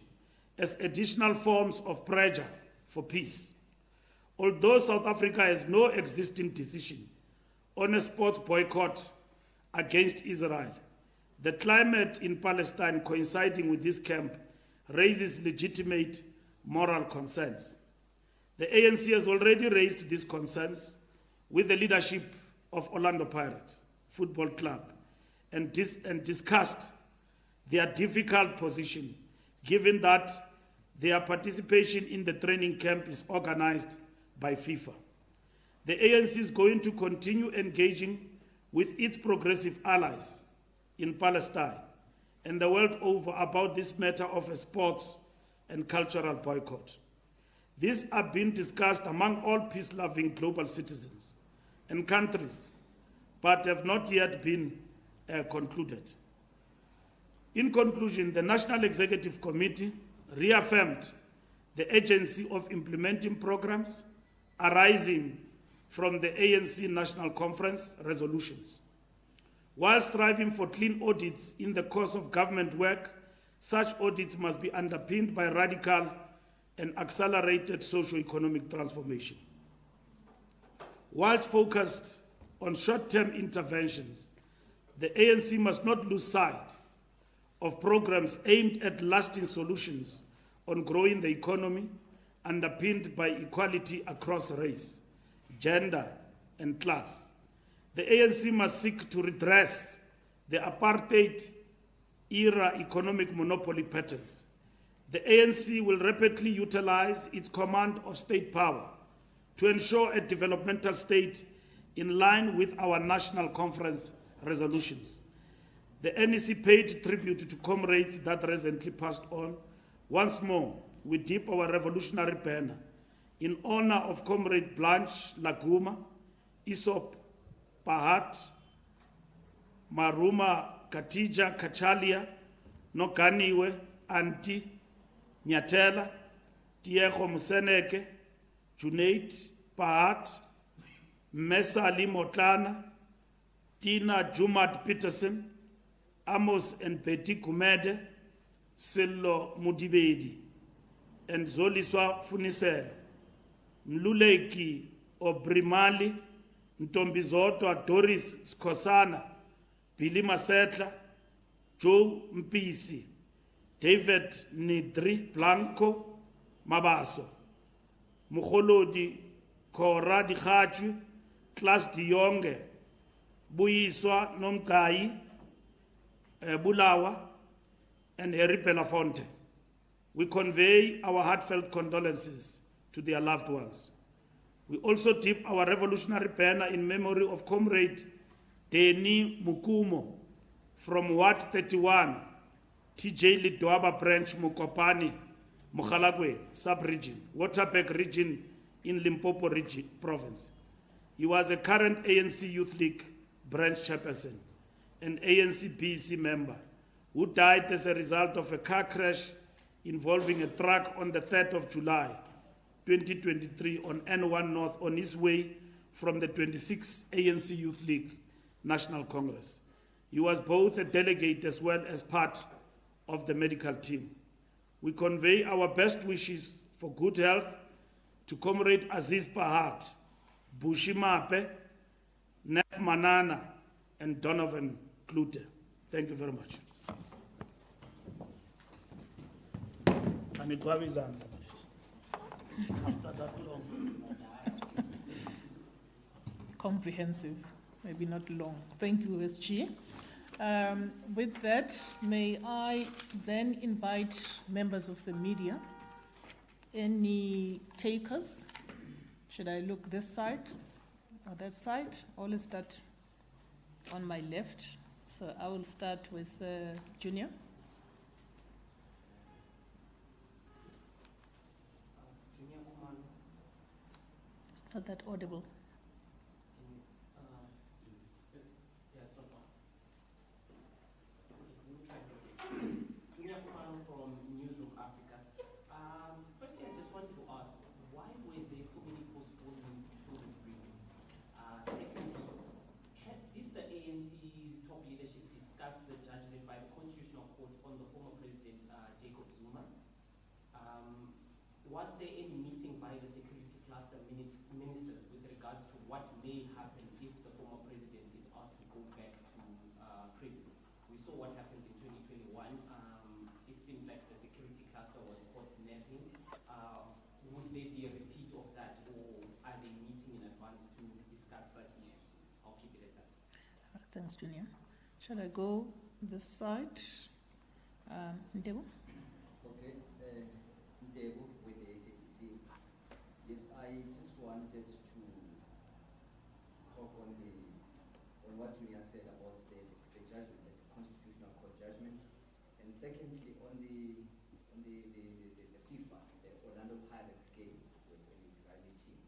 as additional forms of pressure for peace. Although South Africa has no existing decision on a sports boycott against Israel, the climate in Palestine coinciding with this camp raises legitimate moral concerns. The ANC has already raised these concerns with the leadership of Orlando Pirates Football Club and discussed their difficult position, given that their participation in the training camp is organized by FIFA. The ANC is going to continue engaging with its progressive allies in Palestine and the world over about this matter of a sports and cultural boycott. These are being discussed among all peace-loving global citizens and countries, but have not yet been concluded. In conclusion, the National Executive Committee reaffirmed the urgency of implementing programs arising from the ANC National Conference resolutions. While striving for clean audits in the course of government work, such audits must be underpinned by radical and accelerated socio-economic transformation. Whilst focused on short-term interventions, the ANC must not lose sight of programs aimed at lasting solutions on growing the economy, underpinned by equality across race, gender, and class. The ANC must seek to redress the apartheid-era economic monopoly patterns. The ANC will rapidly utilize its command of state power to ensure a developmental state in line with our National Conference resolutions. The NEC paid tribute to comrades that recently passed on. Once more, we dip our revolutionary banner in honor of Comrade Blanche Laguma, Isop Pahat, Maruma Katija Kachalia, Noganiwe Anti, Nyatela, Tiego Museneke, Junaid Pahat, Mesa Ali Motlana, Tina Jumat Peterson, Amos and Betty Kumede, Silo Mudibedi, and Zoliswa Funisel, Mluleki Obrimali, Ntombizotwa Doris Skosana, Billy Masetla, Joe Mpisi, David Nidri Blanco Mabaso, Mukholodi Kora Dikhachu, Klas Dionge, Buyiswa Nomkai, Bulawa, and Harry Belafonte. We convey our heartfelt condolences to their loved ones. We also dip our revolutionary banner in memory of Comrade Deni Mukumo from Ward 31, TJ Lidwaba branch, Mukopani, Mukhalagwe sub-region, Waterberg region in Limpopo region, province. He was a current ANC Youth League branch chairperson, an ANC BC member, who died as a result of a car crash involving a truck on the 3rd of July, 2023 on N1 North on his way from the 26th ANC Youth League National Congress. He was both a delegate as well as part of the medical team. We convey our best wishes for good health to Comrade Aziz Pahat, Bushi Mape, Nef Manana, and Donovan Klute. Thank you very much. After that long. Comprehensive, maybe not long. Thank you, SG. With that, may I then invite members of the media? Any takers? Should I look this side or that side? Or let's start on my left. So I will start with Junior. It's not that audible. Firstly, I just wanted to ask, why were there so many postponements for this briefing? Secondly, did the ANC's top leadership discuss the judgment by the Constitutional Court on the former President Jacob Zuma? Was there any meeting by the security cluster ministers with regards to what may happen if the former president is asked to go back to prison? We saw what happened in 2021. It seemed like the security cluster was caught napping. Would there be a repeat of that, or are they meeting in advance to discuss such issues? I'll keep it at that. Thanks, Junior. Shall I go this side? Ndebo? Okay, Ndebo with the ACPC. Yes, I just wanted to talk on what Junior said about the judgment, the Constitutional Court judgment, and secondly on the FIFA, the Orlando Pirates game with the Israeli team.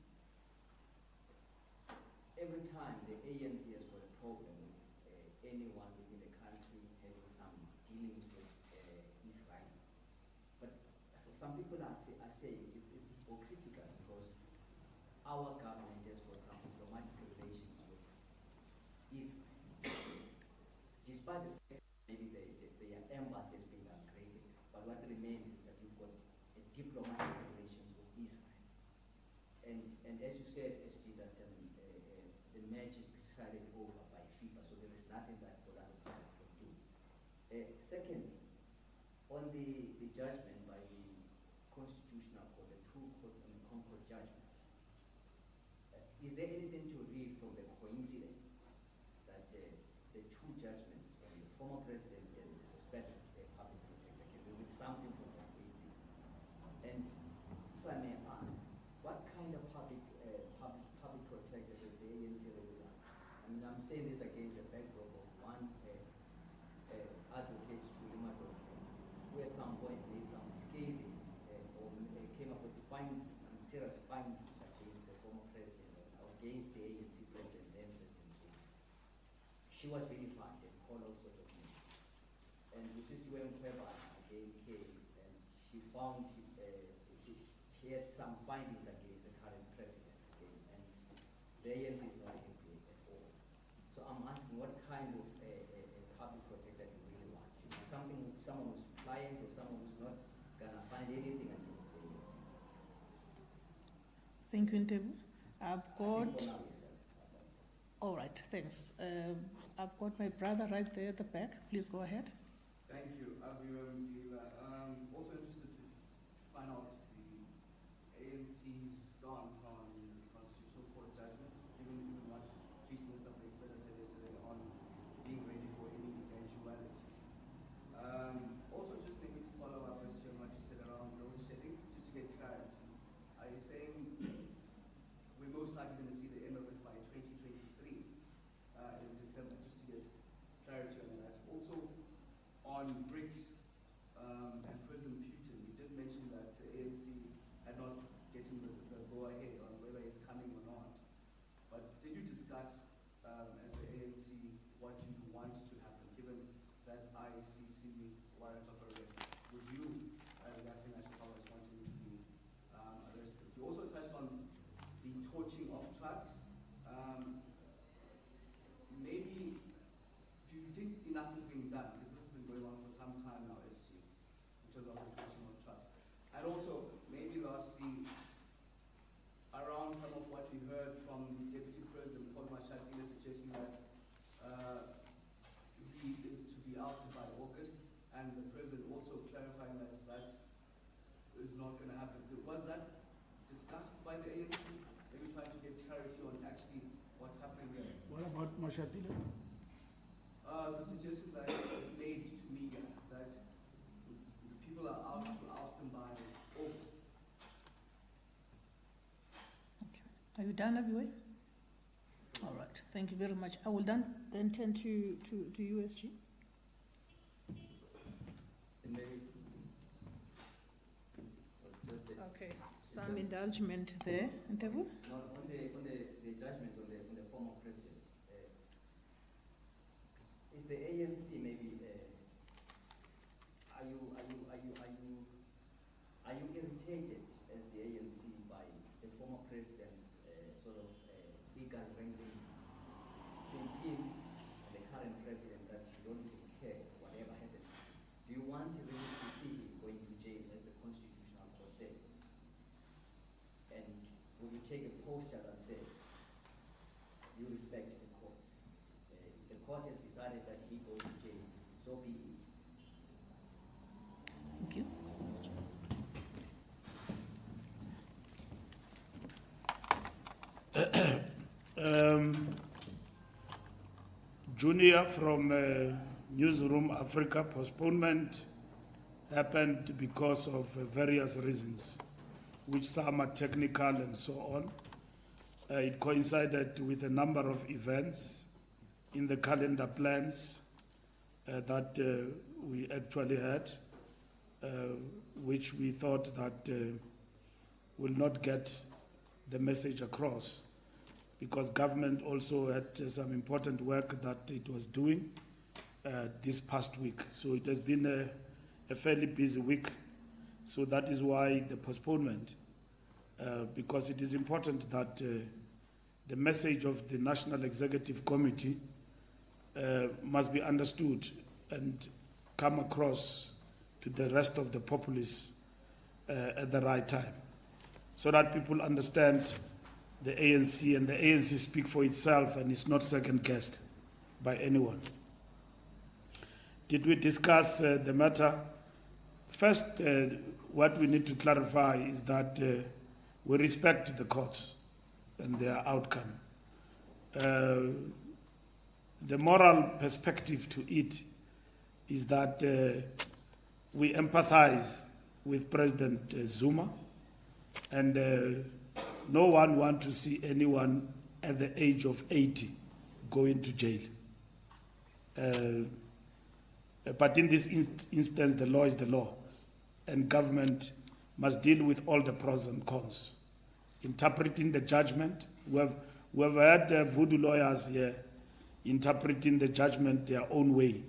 Every time the ANC has got a problem with anyone within the country having some dealings with Israel, but so some people are saying it's hypocritical because our government has got some diplomatic relations with Israel, despite the fact that maybe their embassy has been upgraded, but what remains is that you've got a diplomatic relations with Israel. And as you said, SG, that the match is decided over by FIFA, so there is nothing that Orlando Pirates can do. Second, on the judgment by the Constitutional Court, the two Concord judgments, is there anything to read from the coincidence that the two judgments, the former president and the suspected public protector, can be with something from that coincidence? And if I may ask, what kind of public protector does the ANC really want? I mean, I'm saying this against the backdrop of one advocate to Limadonsi, who at some point made some scathing or came up with serious findings against the former president, or against the ANC president, then President Zuma. She was really fined and called all sorts of names. And Usisiwe Mkhwebane again came and she found she had some findings against the current president again, and the ANC is not happy at all. So I'm asking, what kind of a public protector do you really want? Should be someone who's pliant or someone who's not gonna find anything against the ANC? Thank you, Ndebo. I've got. For now, yes, All right, thanks. I've got my brother right there at the back. Please go ahead. Thank you, Abiram Dila. Also interested to find out the ANC's stance on the Constitutional Court judgment, given what Chief Minister Fikile said yesterday on being ready for any eventuality. Also, just maybe to follow up on what you said around load shedding, just to get clarity. Are you saying we're most likely going to see the end of it by 2023 in December, just to get clarity on that? Also, on BRICS and President Putin, you did mention that the ANC had not gotten the go-ahead on whether it's coming or not. But did you discuss, as the ANC, what you want to happen, given that ICC warrant of arrest? Would you, as the African National Congress, want him to be arrested? You also touched on the torching of trucks. Maybe, do you think enough is being done? Because this has been going on for some time now, SG. is not going to happen. So was that discussed by the ANC? Maybe trying to get clarity on actually what's happening there. What about Mashatile? The suggestion that made to media that people are out to oust him by August. Okay. Are you done, Abiwe? All right. Thank you very much. I will then turn to USG. And maybe just Okay. Some indulgement there. Ntebu? no, on the judgment on the former president. Is the ANC maybe? Are you irritated as the ANC by the former president's sort of legal wrangling to him and the current president that you don't really care whatever happens? Do you want really to see him going to jail as the Constitutional Court says? And will you take a posture that says you respect the courts? The court has decided that he goes to jail, so be it. Thank you. Junior from Newsroom Africa, postponement happened because of various reasons, which some are technical and so on. It coincided with a number of events in the calendar plans that we actually had, which we thought that will not get the message across, because government also had some important work that it was doing this past week. So it has been a fairly busy week. So that is why the postponement, because it is important that the message of the National Executive Committee must be understood and come across to the rest of the populace at the right time, so that people understand the ANC, and the ANC speak for itself and is not second-guessed by anyone. Did we discuss the matter? First, what we need to clarify is that we respect the courts and their outcome. The moral perspective to it is that we empathize with President Zuma, and no one wants to see anyone at the age of 80 going to jail. But in this instance, the law is the law, and government must deal with all the pros and cons. Interpreting the judgment, we have had voodoo lawyers here interpreting the judgment their own way.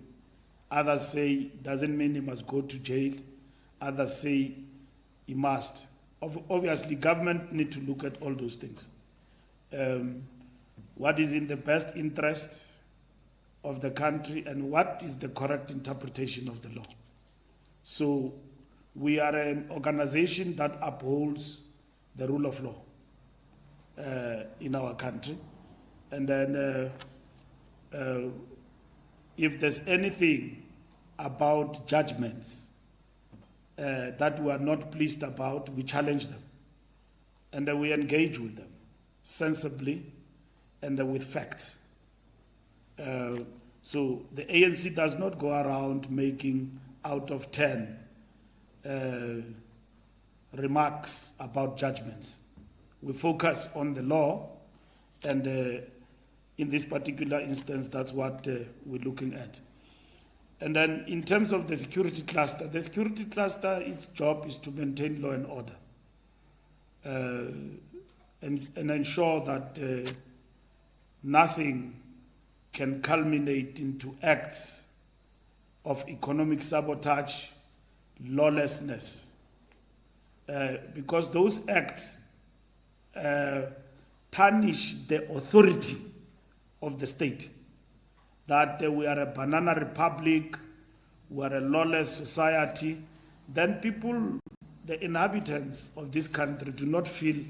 Others say doesn't mean he must go to jail. Others say he must. Obviously, government need to look at all those things. What is in the best interest of the country and what is the correct interpretation of the law. So we are an organization that upholds the rule of law in our country. And then if there's anything about judgments that we are not pleased about, we challenge them. And then we engage with them sensibly and with facts. So the ANC does not go around making out of 10 remarks about judgments. We focus on the law, and in this particular instance, that's what we're looking at. And then in terms of the security cluster, its job is to maintain law and order and ensure that nothing can culminate into acts of economic sabotage, lawlessness, because those acts tarnish the authority of the state, that we are a banana republic, we are a lawless society. Then people, the inhabitants of this country, do not feel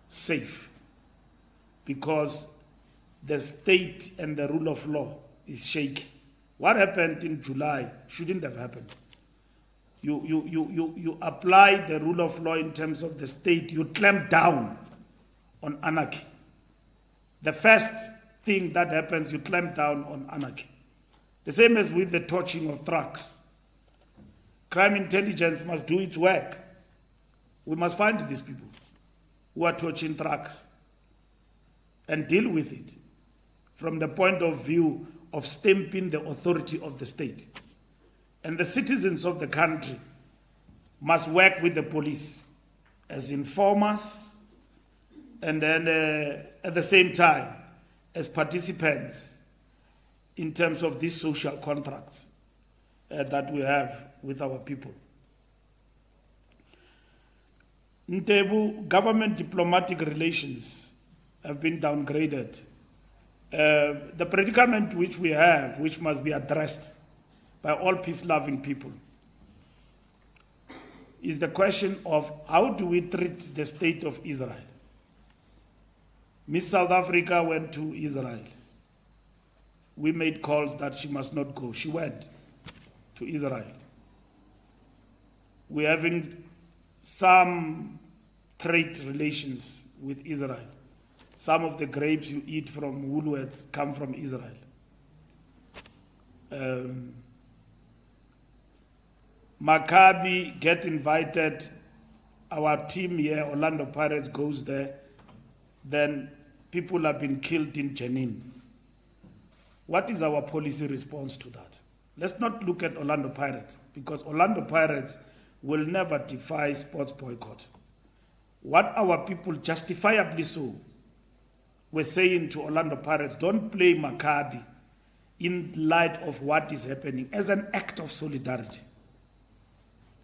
safe because the state and the rule of law is shaky. What happened in July shouldn't have happened. you apply the rule of law in terms of the state, you clamp down on anarchy. The first thing that happens, you clamp down on anarchy. The same as with the torching of trucks. Crime intelligence must do its work. We must find these people who are torching trucks and deal with it from the point of view of stamping the authority of the state. And the citizens of the country must work with the police as informers and then at the same time as participants in terms of these social contracts that we have with our people. Ntebu, government diplomatic relations have been downgraded. The predicament which we have, which must be addressed by all peace-loving people, is the question of how do we treat the state of Israel? Miss South Africa went to Israel. We made calls that she must not go. She went to Israel. We're having some trade relations with Israel. Some of the grapes you eat from Woolworths come from Israel. Maccabi get invited. Our team here, Orlando Pirates, goes there. Then people have been killed in Jenin. What is our policy response to that? Let's not look at Orlando Pirates, because Orlando Pirates will never defy sports boycott. What our people, justifiably so, were saying to Orlando Pirates, don't play Maccabi in light of what is happening as an act of solidarity.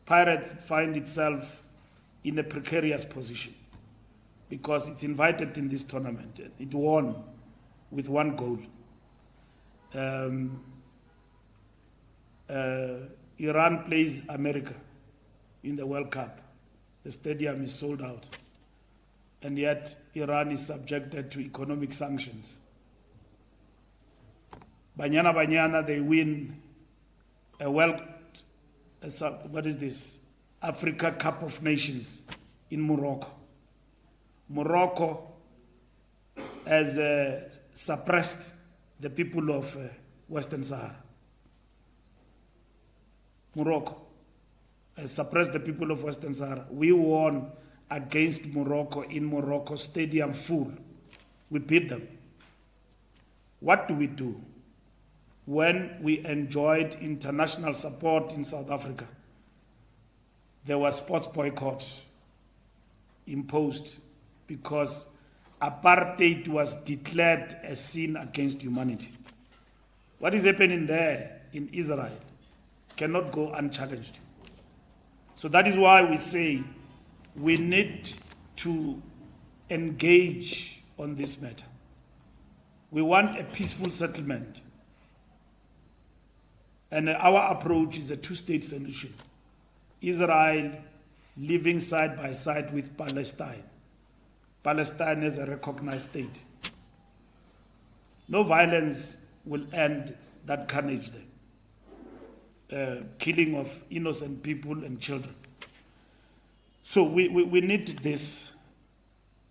Pirates find itself in a precarious position because it's invited in this tournament. It won with one goal. Iran plays America in the World Cup. The stadium is sold out. And yet Iran is subjected to economic sanctions. Banyana, they win a Africa Cup of Nations in Morocco. Morocco has suppressed the people of Western Sahara. Morocco has suppressed the people of Western Sahara. We won against Morocco in Morocco, stadium full. We beat them. What do? When we enjoyed international support in South Africa, there was sports boycott imposed because apartheid was declared a sin against humanity. What is happening there in Israel cannot go unchallenged. So that is why we say we need to engage on this matter. We want a peaceful settlement. And our approach is a two-state solution. Israel living side by side with Palestine. Palestine is a recognized state. No violence will end that carnage there. Killing of innocent people and children. So we need this.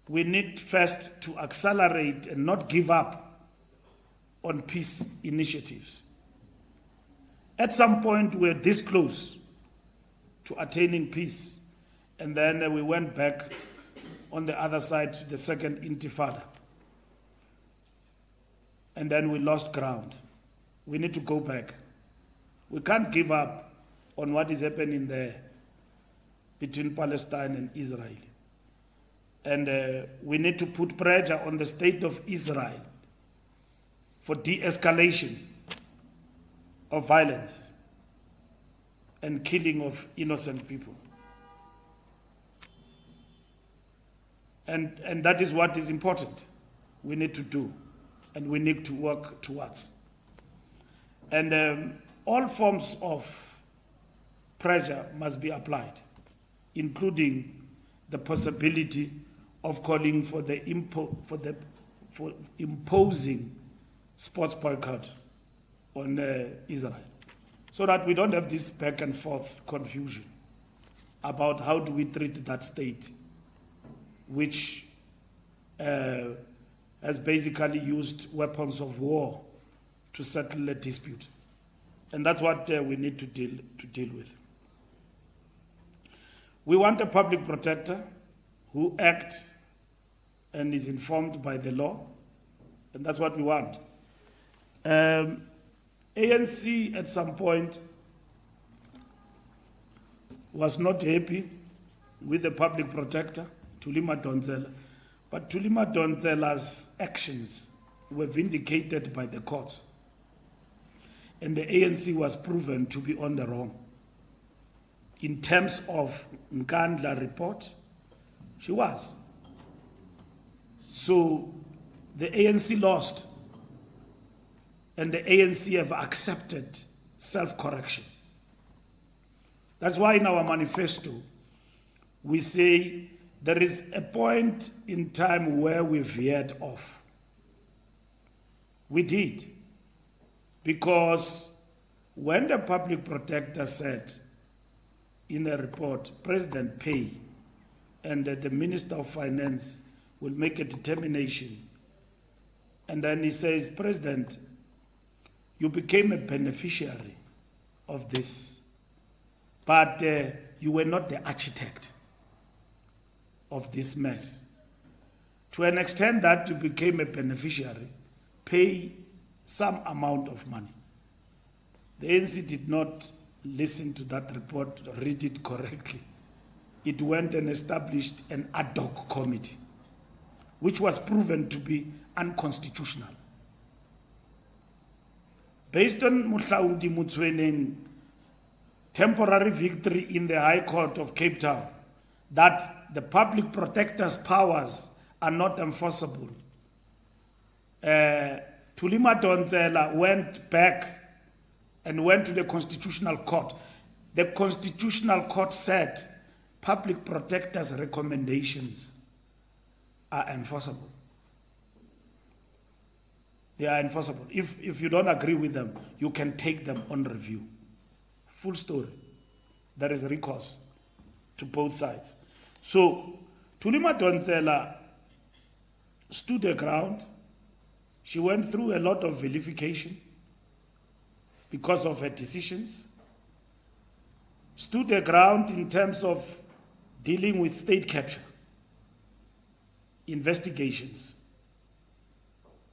We need first to accelerate and not give up on peace initiatives. At some point, we're this close to attaining peace. And then we went back on the other side to the second intifada. And then we lost ground. We need to go back. We can't give up on what is happening there between Palestine and Israel. And we need to put pressure on the state of Israel for de-escalation of violence and killing of innocent people. And that is what is important. We need to do, and we need to work towards. And all forms of pressure must be applied, including the possibility of calling for for imposing sports boycott on Israel. so that we don't have this back and forth confusion about how do we treat that state, which has basically used weapons of war to settle a dispute. And that's what we need to deal with. We want a public protector who acts and is informed by the law, and that's what we want. ANC at some point was not happy with the public protector, Thuli Madonsela, but Thuli Madonsela's actions were vindicated by the courts, and the ANC was proven to be on the wrong. In terms of Nkandla report, she was. So the ANC lost, and the ANC have accepted self-correction. That's why in our manifesto, we say there is a point in time where we veered off. We did. Because when the public protector said in the report, President pay, and the Minister of Finance will make a determination, and then he says, President, you became a beneficiary of this, but you were not the architect of this mess. To an extent that you became a beneficiary, pay some amount of money. The ANC did not listen to that report, read it correctly. It went and established an ad hoc committee, which was proven to be unconstitutional. Based on Mohlaudi Motsoeneng temporary victory in the High Court of Cape Town, that the public protector's powers are not enforceable, Thuli Madonsela went back and went to the Constitutional Court. The Constitutional Court said public protector's recommendations are enforceable. They are enforceable. If you don't agree with them, you can take them on review. Full story. There is recourse to both sides. So, Thuli Madonsela stood her ground. She went through a lot of vilification because of her decisions. Stood her ground in terms of dealing with state capture, investigations,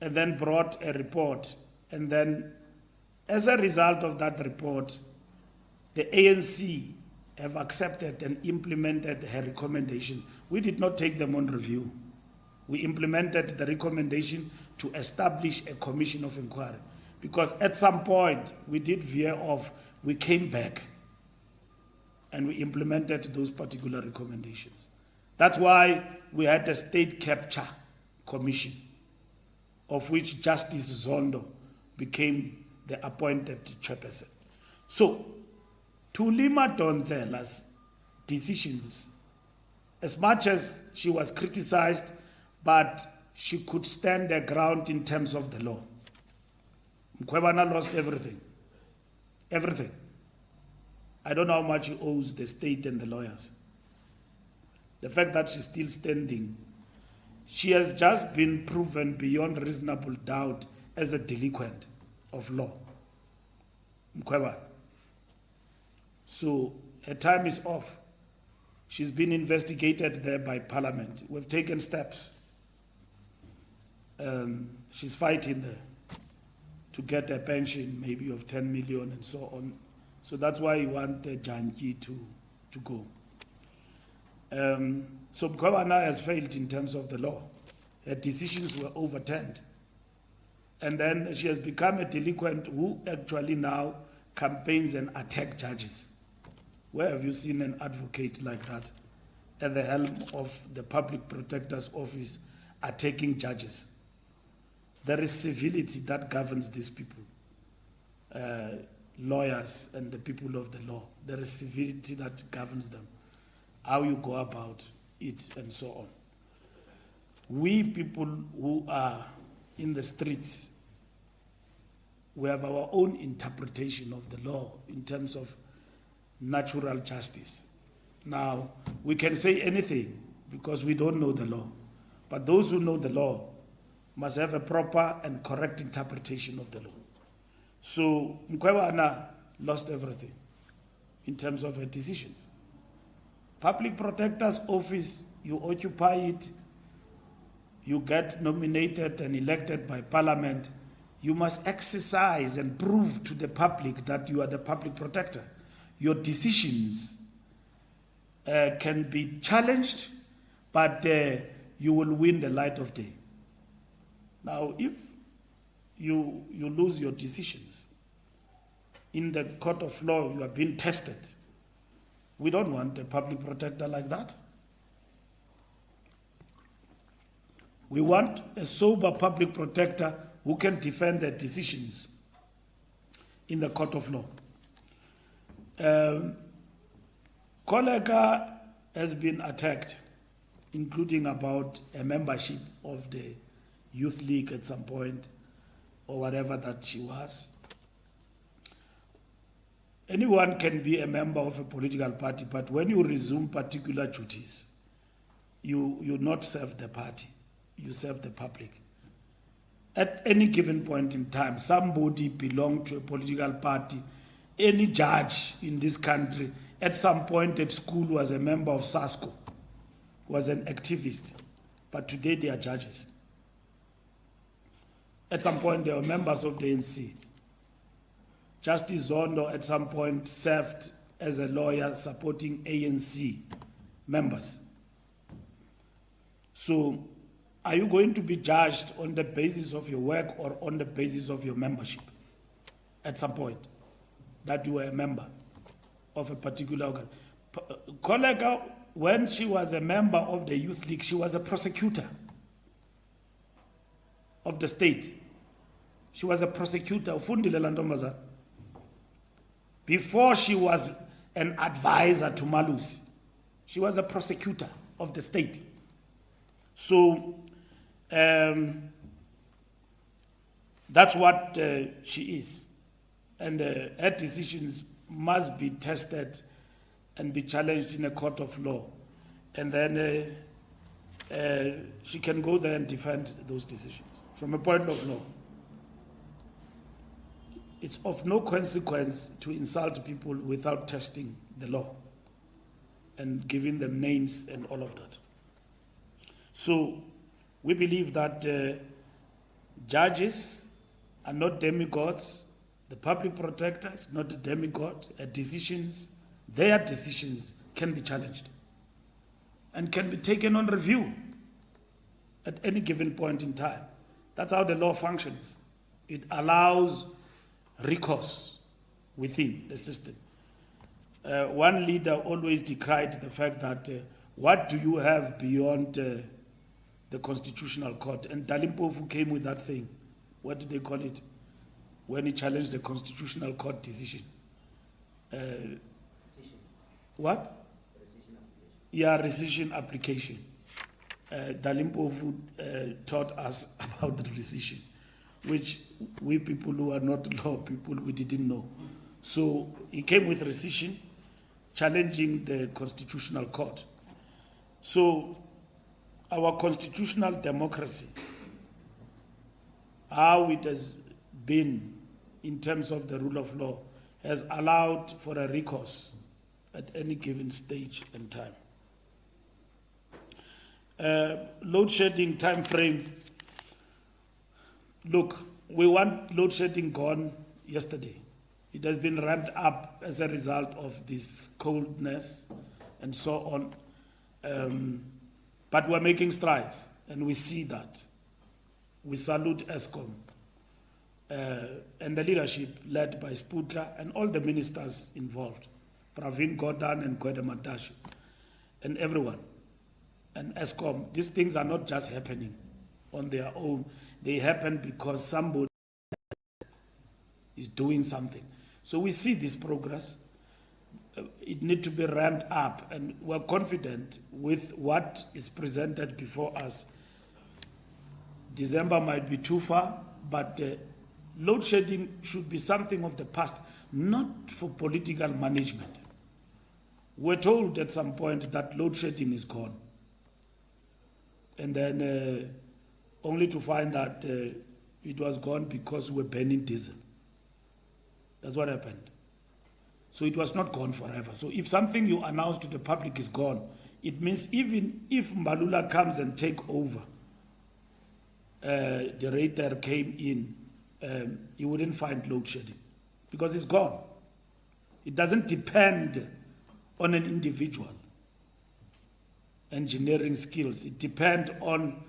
and then brought a report. And then, as a result of that report, the ANC have accepted and implemented her recommendations. We did not take them on review. We implemented the recommendation to establish a commission of inquiry. Because at some point, we did veer off, we came back, and we implemented those particular recommendations. That's why we had a state capture commission, of which Justice Zondo became the appointed chairperson. So, Thuli Madonsela's decisions, as much as she was criticized, but she could stand her ground in terms of the law. Mkhwebana lost everything. Everything. I don't know how much he owes the state and the lawyers. The fact that she's still standing, she has just been proven beyond reasonable doubt as a delinquent of law. Mkhwebana. So her time is off. She's been investigated there by Parliament. We've taken steps. She's fighting there to get a pension maybe of 10 million and so on. So that's why we want Janki to go. So Mkhwebana has failed in terms of the law. Her decisions were overturned. And then she has become a delinquent who actually now campaigns and attacks judges. Where have you seen an advocate like that at the helm of the public protector's office attacking judges? There is civility that governs these people, lawyers and the people of the law. There is civility that governs them, how you go about it and so on. We people who are in the streets we have our own interpretation of the law in terms of natural justice. Now, we can say anything because we don't know the law, but those who know the law must have a proper and correct interpretation of the law. So, Mkhwebana lost everything in terms of her decisions. Public Protector's office, you occupy it, you get nominated and elected by Parliament, you must exercise and prove to the public that you are the public protector. Your decisions can be challenged, but you will win the light of day. Now, if you lose your decisions, in the court of law, you are being tested. We don't want a public protector like that. We want a sober public protector who can defend their decisions in the court of law. Koleka has been attacked, including about a membership of the Youth League at some point, or whatever that she was. Anyone can be a member of a political party, but when you resume particular duties, you not serve the party, you serve the public. At any given point in time, somebody belonged to a political party. Any judge in this country, at some point at school, was a member of SASCO, was an activist, but today they are judges. At some point, they were members of the ANC. Justice Zondo at some point served as a lawyer supporting ANC members. So, are you going to be judged on the basis of your work or on the basis of your membership at some point that you were a member of a particular organ? Koleka, when she was a member of the Youth League, she was a prosecutor of the state. She was a prosecutor. Before she was an advisor to Malusi, she was a prosecutor of the state. So that's what she is. And her decisions must be tested and be challenged in a court of law. And then she can go there and defend those decisions from a point of law. It's of no consequence to insult people without testing the law and giving them names and all of that. So we believe that judges are not demigods. The public protector is not a demigod. Their decisions can be challenged and can be taken on review at any given point in time. That's how the law functions. It allows recourse within the system. One leader always decried the fact that what do you have beyond the Constitutional Court? And Dalimpofu came with that thing. What do they call it? When he challenged the Constitutional Court decision. What? Rescission application. Dalimpofu taught us about the rescission, which we people who are not law people, we didn't know. So he came with rescission, challenging the Constitutional Court. So our constitutional democracy, how it has been in terms of the rule of law, has allowed for a recourse at any given stage and time. Load shedding time frame. Look, we want load shedding gone yesterday. It has been ramped up as a result of this coldness and so on. But we're making strides, and we see that. We salute ESCOM and the leadership led by Sputla and all the ministers involved, Pravin Gordhan and Gwede Mantashe, and everyone. And ESCOM, these things are not just happening on their own. They happen because somebody is doing something. So we see this progress. It needs to be ramped up, and we're confident with what is presented before us. December might be too far, but load shedding should be something of the past, not for political management. We're told at some point that load shedding is gone. And then only to find that it was gone because we're burning diesel. That's what happened. So it was not gone forever. So if something you announce to the public is gone, it means even if Mbalula comes and take over, the rate that came in, you wouldn't find load shedding because it's gone. It doesn't depend on an individual engineering skills. It depends on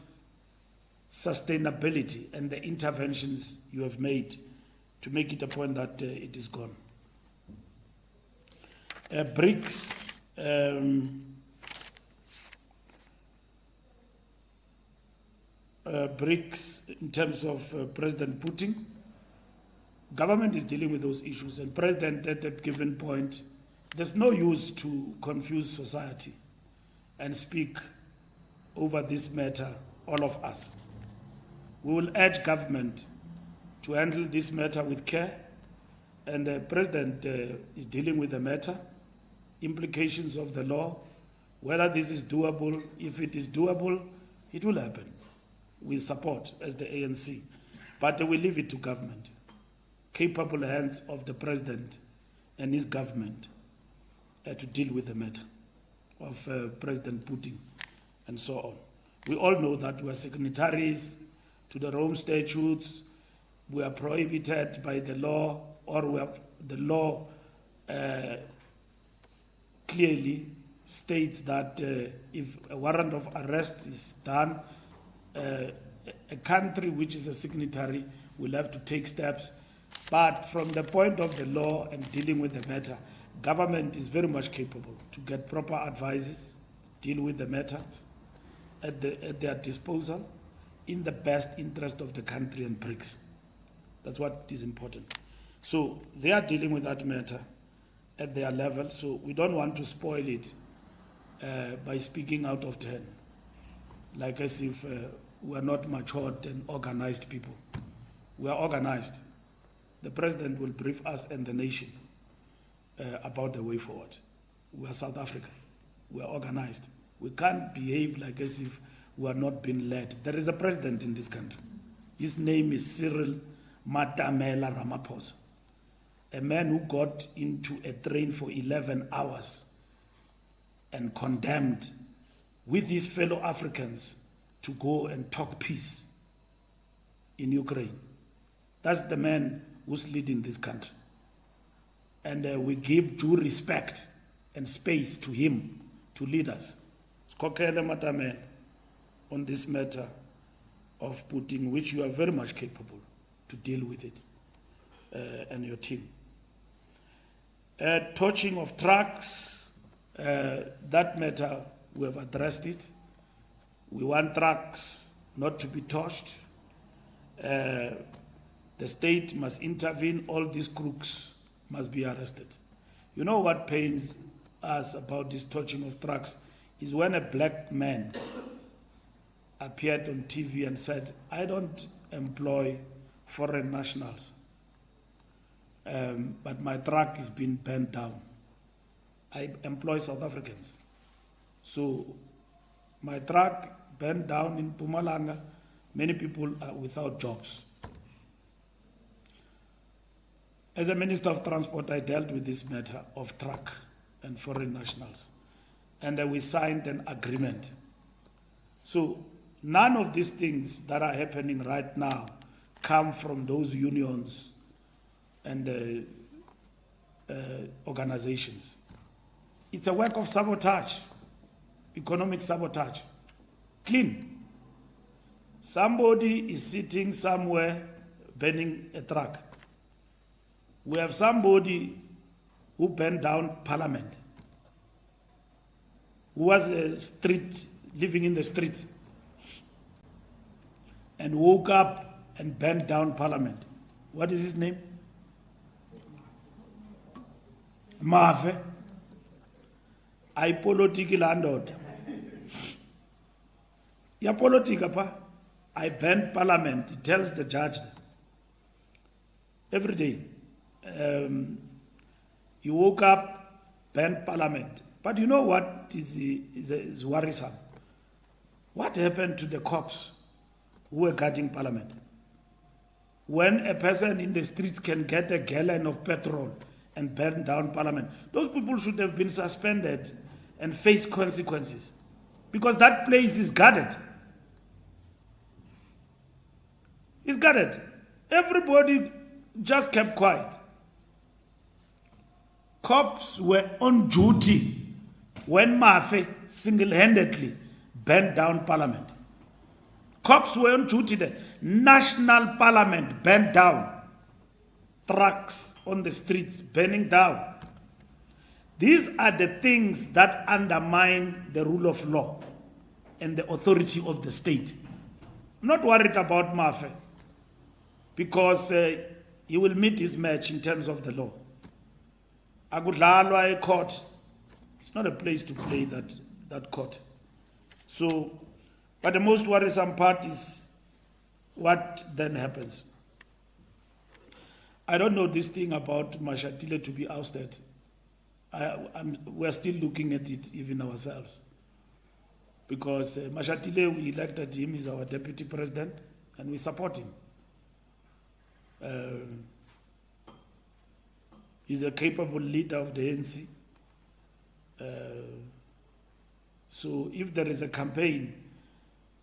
sustainability and the interventions you have made to make it a point that it is gone. BRICS, BRICS in terms of President Putin, government is dealing with those issues, and President at that given point, there's no use to confuse society and speak over this matter, all of us. We will urge government to handle this matter with care, and the President is dealing with the matter, implications of the law, whether this is doable. If it is doable, it will happen. We support as the ANC, but we leave it to government, capable hands of the President and his government to deal with the matter of President Putin and so on. We all know that we are signatories to the Rome Statutes. We are prohibited by the law, or we have the law clearly states that if a warrant of arrest is done, a country which is a signatory will have to take steps. But from the point of the law and dealing with the matter, government is very much capable to get proper advices, deal with the matters at their disposal in the best interest of the country and BRICS. That's what is important. So they are dealing with that matter at their level, so we don't want to spoil it by speaking out of turn, like as if we are not matured and organized people. We are organized. The President will brief us and the nation about the way forward. We are South Africa. We are organized. We can't behave like as if we are not being led. There is a president in this country. His name is Cyril Matamela Ramaphosa, a man who got into a train for 11 hours and condemned with his fellow Africans to go and talk peace in Ukraine. That's the man who's leading this country. And we give due respect and space to him to lead us. Fikile Mbalula on this matter of Putin, which you are very much capable to deal with it, and your team. Torching of trucks, that matter, we have addressed it. We want trucks not to be torched. The state must intervene. All these crooks must be arrested. You know what pains us about this torching of trucks is when a black man appeared on TV and said, I don't employ foreign nationals, but my truck is being burned down. I employ South Africans. So my truck burned down in Mpumalanga, many people are without jobs. As a Minister of Transport, I dealt with this matter of truck and foreign nationals, and we signed an agreement. So none of these things that are happening right now come from those unions and organizations. It's a work of sabotage, economic sabotage. Clean. Somebody is sitting somewhere burning a truck. We have somebody who burned down Parliament, who was living in the streets, and woke up and burned down Parliament. What is his name? Mafe. I politiki landlord. Ya politika pa. I burned Parliament. He tells the judge. every day. You woke up, banned parliament. But you know what is worrisome? What happened to the cops who were guarding parliament? When a person in the streets can get a gallon of petrol and burn down parliament, those people should have been suspended and face consequences, because that place is guarded. It's guarded. Everybody just kept quiet. Cops were on duty when Mafe single-handedly burned down parliament. Cops were on duty there. National parliament burned down. Trucks on the streets burning down. These are the things that undermine the rule of law and the authority of the state. I'm not worried about Mafe, because he will meet his match in terms of the law. Agudlalwa a court. It's not a place to play that court. So, but the most worrisome part is what then happens. I don't know this thing about Mashatile to be ousted. We're still looking at it even ourselves. Because Mashatile, we elected him as our deputy president and we support him. He's a capable leader of the ANC. So if there is a campaign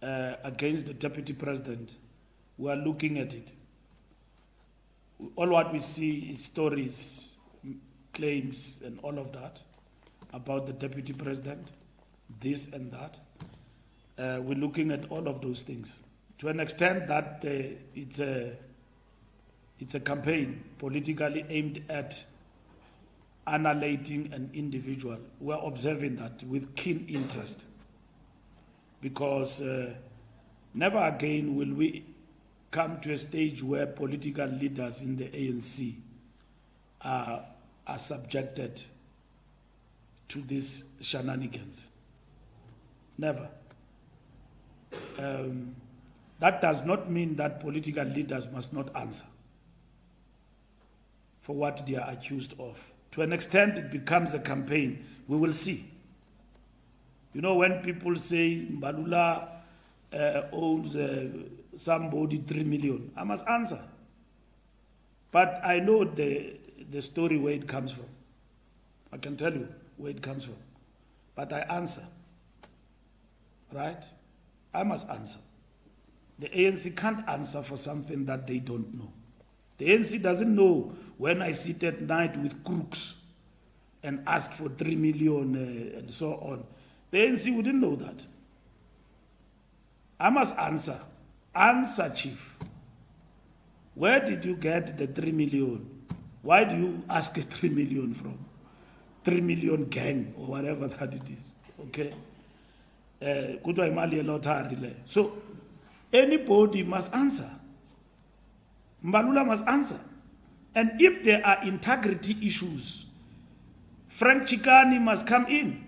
against the deputy president, we are looking at it. All what we see is stories, claims, and all of that about the deputy president, this and that. We're looking at all of those things to an extent that it's a campaign politically aimed at annihilating an individual. We're observing that with keen interest, because never again will we come to a stage where political leaders in the ANC are subjected to these shenanigans. Never. That does not mean that political leaders must not answer for what they are accused of. To an extent, it becomes a campaign. We will see. You know, when people say Mbalula owns somebody 3 million, I must answer. But I know the story where it comes from. I can tell you where it comes from. But I answer. Right? I must answer. The ANC can't answer for something that they don't know. The ANC doesn't know when I sit at night with crooks and ask for 3 million and so on. The ANC wouldn't know that. I must answer. Answer, Chief. Where did you get the 3 million? Why do you ask a 3 million from? 3 million gang or whatever that it is. Okay? So, anybody must answer. Mbalula must answer. And if there are integrity issues, Frank Chikani must come in.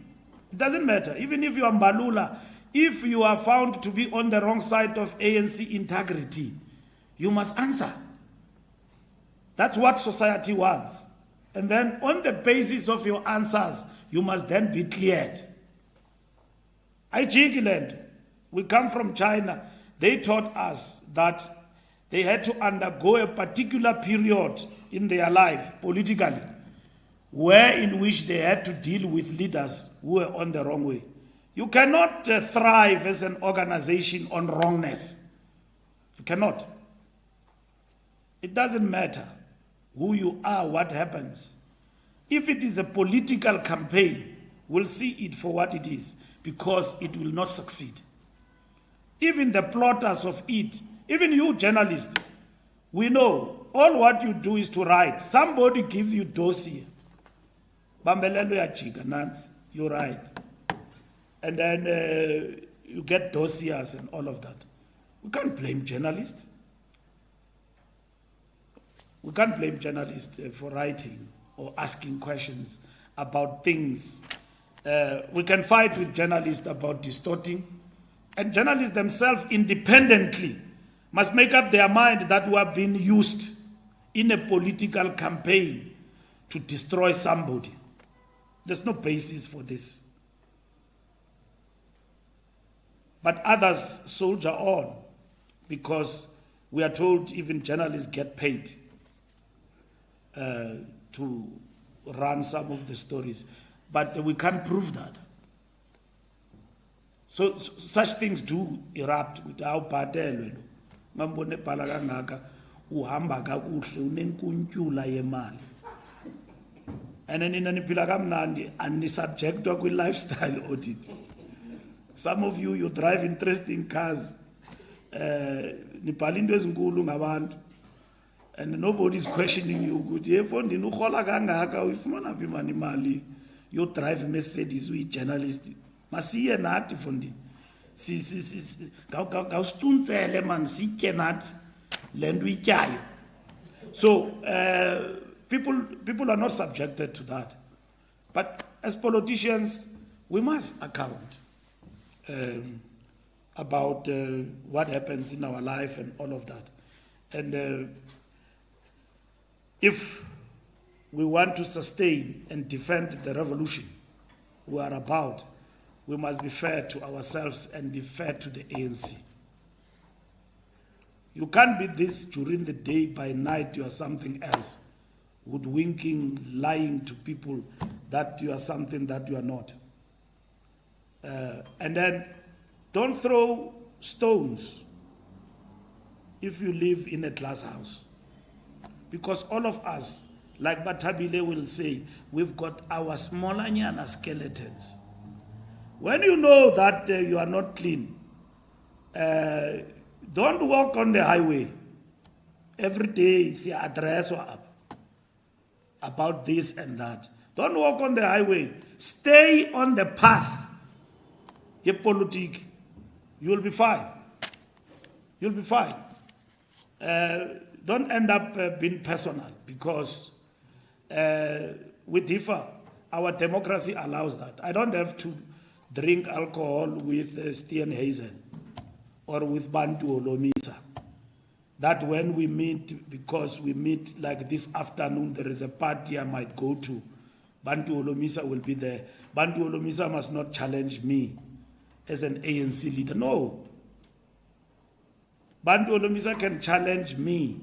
It doesn't matter. Even if you are Mbalula, if you are found to be on the wrong side of ANC integrity, you must answer. That's what society wants. And then on the basis of your answers, you must then be cleared. Land, we come from China. They taught us that they had to undergo a particular period in their life, politically, in which they had to deal with leaders who were on the wrong way. You cannot thrive as an organization on wrongness. You cannot. It doesn't matter who you are, what happens. If it is a political campaign, we'll see it for what it is, because it will not succeed. Even the plotters of it, even you journalists, we know all what you do is to write. Somebody give you dossier. Bambelelo ya chica, Nancy, you write. And then you get dossiers and all of that. We can't blame journalists. We can't blame journalists for writing or asking questions about things. We can fight with journalists about distorting. And journalists themselves independently must make up their mind that we have been used in a political campaign to destroy somebody. There's no basis for this. But others soldier on because we are told even journalists get paid to run some of the stories. But we can't prove that. So such things do erupt without bhadelwe. Ngambone bhala kangaka uhamba kakuhle unenkuntyula yemali. And then niniphila kamnandi anisubjectwa kwi-lifestyle audit. Some of you drive interesting cars. Nibhala into ezinkulu ngabantu. And nobody's questioning you. Ukuthi efondini uhola kangaka uyifumana phi mani imali yo drive Mercedes uyi-journalist. Masiye nathi fondini. Gawustuntsele man sitye nathi le nto uyityayo. So people are not subjected to that. But as politicians, we must account about what happens in our life and all of that. And if we want to sustain and defend the revolution we are about, we must be fair to ourselves and be fair to the ANC. You can't be this during the day, by night you are something else. Hoodwinking, lying to people that you are something that you are not. And then don't throw stones if you live in a glass house. Because all of us, like Batabile will say, we've got our smaller nyana skeletons. When you know that you are not clean, don't walk on the highway. Every day, see address or up about this and that. Don't walk on the highway. Stay on the path. Your politic, you will be fine. You'll be fine. Don't end up being personal because we differ. Our democracy allows that. I don't have to drink alcohol with Steenhuisen or with Bantu Olomisa. That when we meet, because we meet like this afternoon, there is a party I might go to. Bantu Olomisa will be there. Bantu Olomisa must not challenge me as an ANC leader. No. Bantu Olomisa can challenge me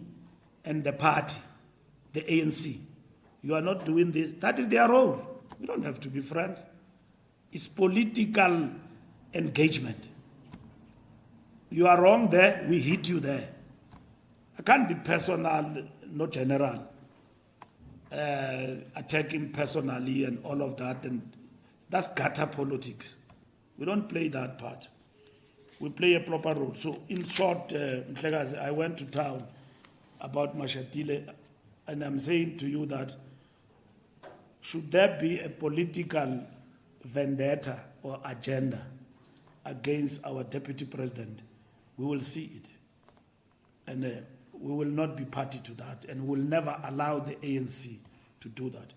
and the party, the ANC. You are not doing this. That is their role. We don't have to be friends. It's political engagement. You are wrong there, we hit you there. I can't be personal, not general. Attacking personally and all of that, and that's gutter politics. We don't play that part. We play a proper role. So in short, I went to town about Mashatile, and I'm saying to you that should there be a political vendetta or agenda against our deputy president, we will see it. And we will not be party to that, and we will never allow the ANC to do that.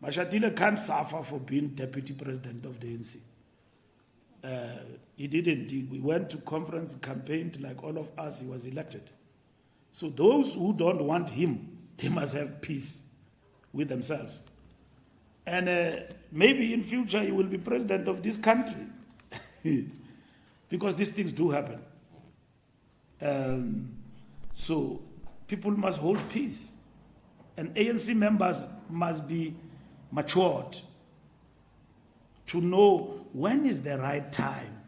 Mashatile can't suffer for being deputy president of the ANC. He didn't. We went to conference, campaigned like all of us, he was elected. So those who don't want him, they must have peace with themselves. And maybe in future he will be president of this country. Because these things do happen. So people must hold peace. And ANC members must be matured to know when is the right time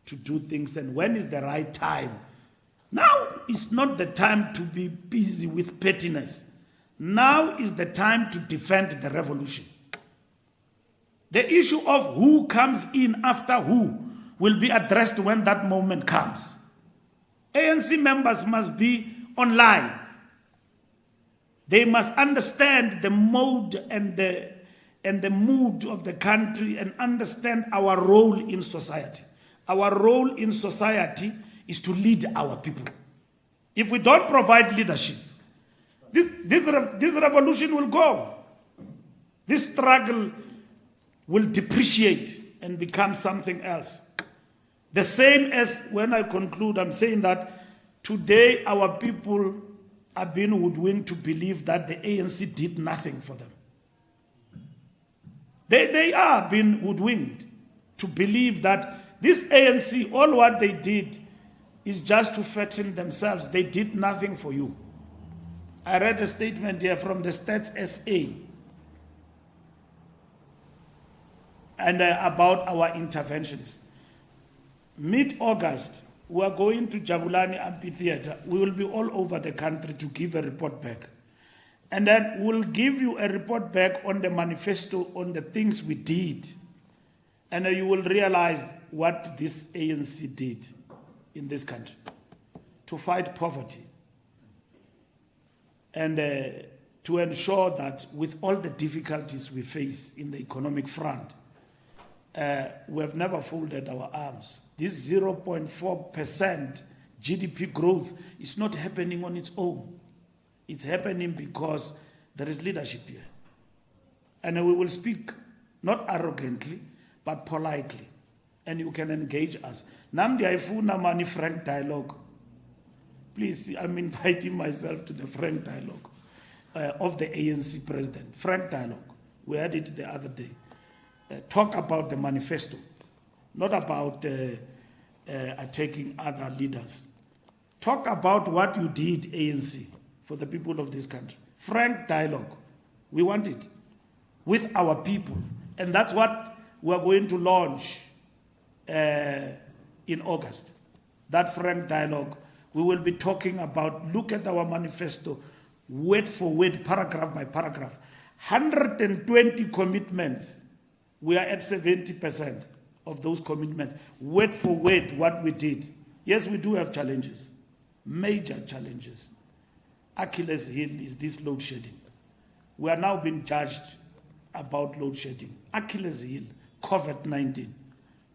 to do things and when is the right time. Now is not the time to be busy with pettiness. Now is the time to defend the revolution. The issue of who comes in after who will be addressed when that moment comes. ANC members must be online. They must understand the mode and the mood of the country and understand our role in society. Our role in society is to lead our people. If we don't provide leadership, this revolution will go. This struggle will depreciate and become something else. The same as when I conclude, I'm saying that today our people are being hoodwinked to believe that the ANC did nothing for them. They are being hoodwinked to believe that this ANC, all what they did is just to fatten themselves. They did nothing for you. I read a statement here from the Stats SA and about our interventions. Mid-August, we are going to Jabulani Amphitheatre. We will be all over the country to give a report back. And then we'll give you a report back on the manifesto, on the things we did. And you will realize what this ANC did in this country to fight poverty and to ensure that with all the difficulties we face in the economic front, we have never folded our arms. This 0.4% GDP growth is not happening on its own. It's happening because there is leadership here. And we will speak not arrogantly, but politely. And you can engage us. Namdi Aifuna Mani frank dialogue. Please, I'm inviting myself to the frank dialogue of the ANC president. Frank dialogue. We had it the other day. Talk about the manifesto, not about attacking other leaders. Talk about what you did, ANC, for the people of this country. Frank dialogue. We want it with our people. And that's what we're going to launch in August. That frank dialogue. We will be talking about, look at our manifesto, word for word, paragraph by paragraph. 120 commitments. We are at 70% of those commitments. Word for word, what we did. Yes, we do have challenges, major challenges. Achilles' heel is this load shedding. We are now being judged about load shedding. Achilles' heel, COVID-19.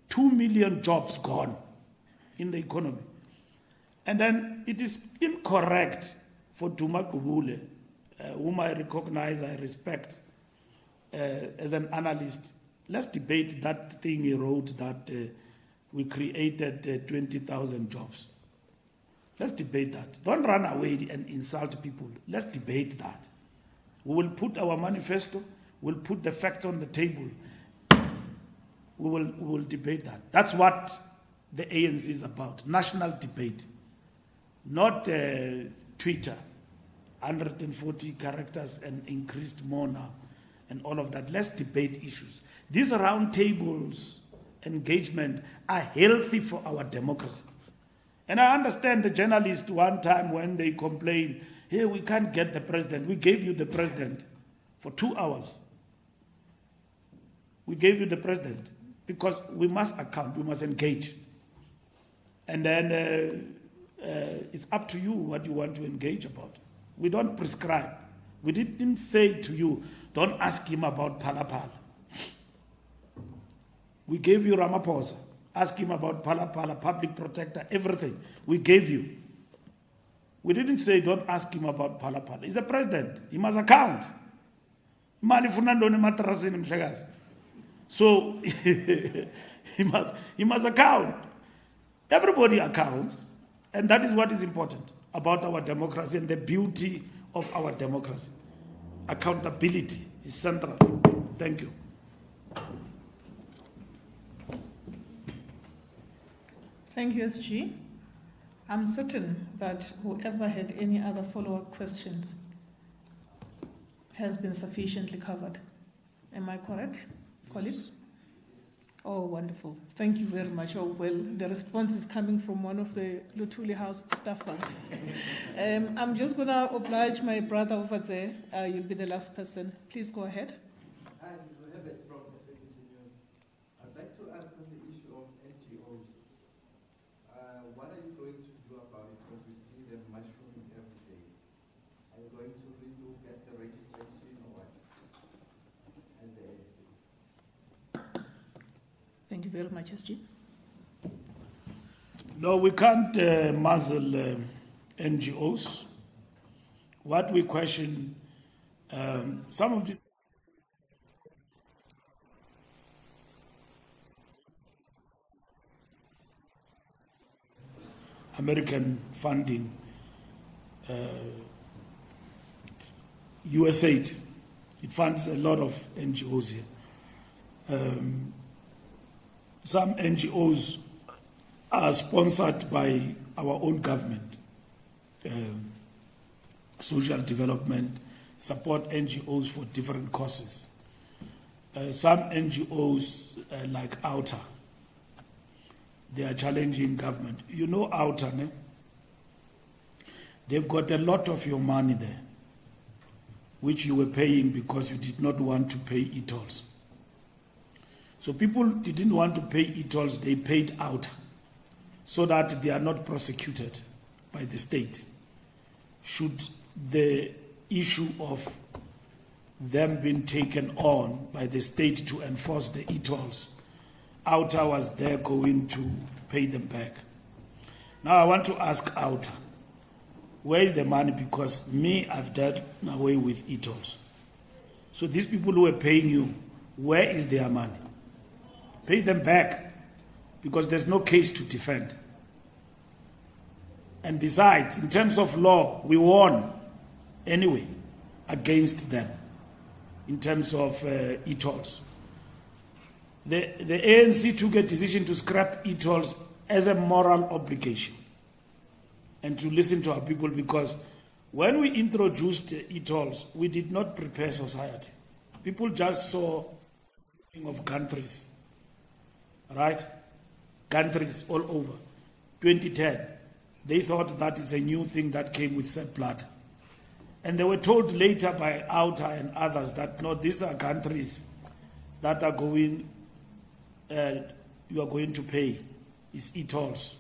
2 million jobs gone in the economy. And then it is incorrect for Duma Kubule, whom I recognize, I respect as an analyst. Let's debate that thing he wrote that we created 20,000 jobs. Let's debate that. Don't run away and insult people. Let's debate that. We will put our manifesto, we'll put the facts on the table. We will debate that. That's what the ANC is about, national debate, not Twitter, 140 characters and increased more now, and all of that. Let's debate issues. These round tables, engagement, are healthy for our democracy. And I understand the journalists one time when they complain, hey, we can't get the president. We gave you the president for 2 hours. We gave you the president because we must account, we must engage. And then it's up to you what you want to engage about. We don't prescribe. We didn't say to you, don't ask him about Phala. We gave you Ramaphosa. Ask him about Phala, public protector, everything. We gave you. We didn't say don't ask him about Phala. He's a president. He must account. So he must account. Everybody accounts, and that is what is important about our democracy and the beauty of our democracy. Accountability is central. Thank you. Thank you, SG. I'm certain that whoever had any other follow-up questions has been sufficiently covered. Am I correct, colleagues? Oh, wonderful. Thank you very much. Oh, well, the response is coming from one of the Luthuli House staffers. I'm just going to oblige my brother over there. You'll be the last person. Please go ahead. As we have it from SABC News, I'd like to ask on the issue of NGOs. What are you going to do about it? Because we see them mushrooming every day. Are you going to relook at the registration or what? As the ANC? Thank you very much, SG. No, we can't muzzle NGOs. What we question, some of these American funding USAID. It funds a lot of NGOs here. Some NGOs are sponsored by our own government. Social development, support NGOs for different causes. Some NGOs like OUTA, they are challenging government. You know OUTA, ne? They've got a lot of your money there, which you were paying because you did not want to pay e-tolls. So people didn't want to pay e-tolls, they paid OUTA so that they are not prosecuted by the state. Should the issue of them being taken on by the state to enforce the e-tolls, OUTA was there going to pay them back. Now I want to ask OUTA, where is the money? Because I've done away with e-tolls. So these people who are paying you, where is their money? Pay them back, because there's no case to defend. And besides, in terms of law, we won anyway against them in terms of e-tolls. The ANC took a decision to scrap e-tolls as a moral obligation and to listen to our people, because when we introduced e-tolls, we did not prepare society. People just saw of countries, right? Countries all over. 2010, they thought that is a new thing that came with Sepp Blatter. And they were told later by OUTA and others that no, these are countries that are going, you are going to pay. It's e-tolls.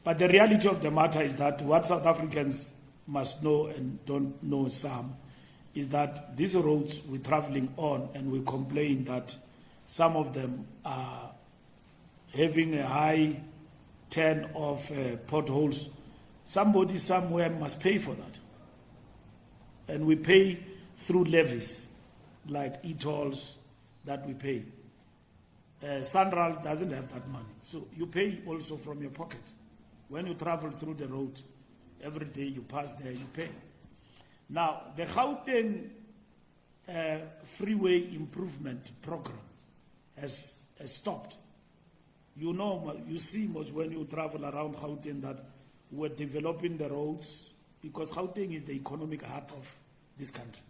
But the reality of the matter is that what South Africans must know, and don't know some, is that these roads we're traveling on, and we complain that some of them are having a high turn of potholes. Somebody somewhere must pay for that. And we pay through levies, like e-tolls that we pay. Sanral doesn't have that money. So you pay also from your pocket. When you travel through the road, every day you pass there, you pay. Now, the Gauteng freeway improvement program has stopped. You know, you see most when you travel around Gauteng that we're developing the roads, because Gauteng is the economic hub of this country.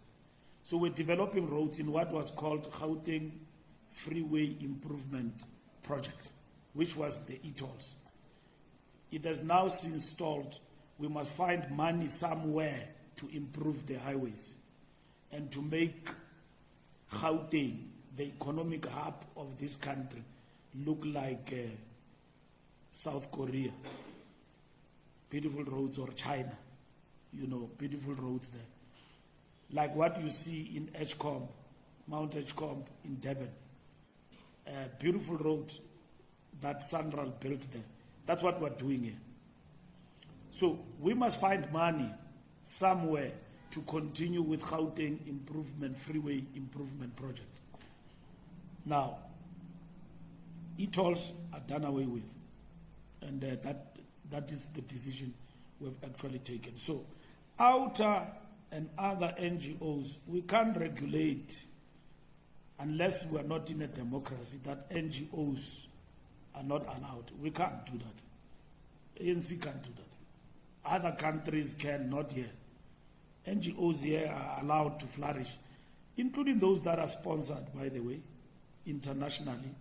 So we're developing roads in what was called Gauteng Freeway Improvement Project, which was the e-tolls. It has now since stalled. We must find money somewhere to improve the highways and to make Gauteng, the economic hub of this country, look like South Korea. Beautiful roads, or China, you know, beautiful roads there. Like what you see in Edgecombe, Mount Edgecombe in Durban. Beautiful road that Sanral built there. That's what we're doing here. So we must find money somewhere to continue with Gauteng Freeway Improvement Project. Now, e-tolls are done away with, and that is the decision we've actually taken. So, OUTA and other NGOs, we can't regulate, unless we're not in a democracy, that NGOs are not allowed. We can't do that. ANC can't do that. Other countries can, not here. NGOs here are allowed to flourish, including those that are sponsored, by the way, internationally,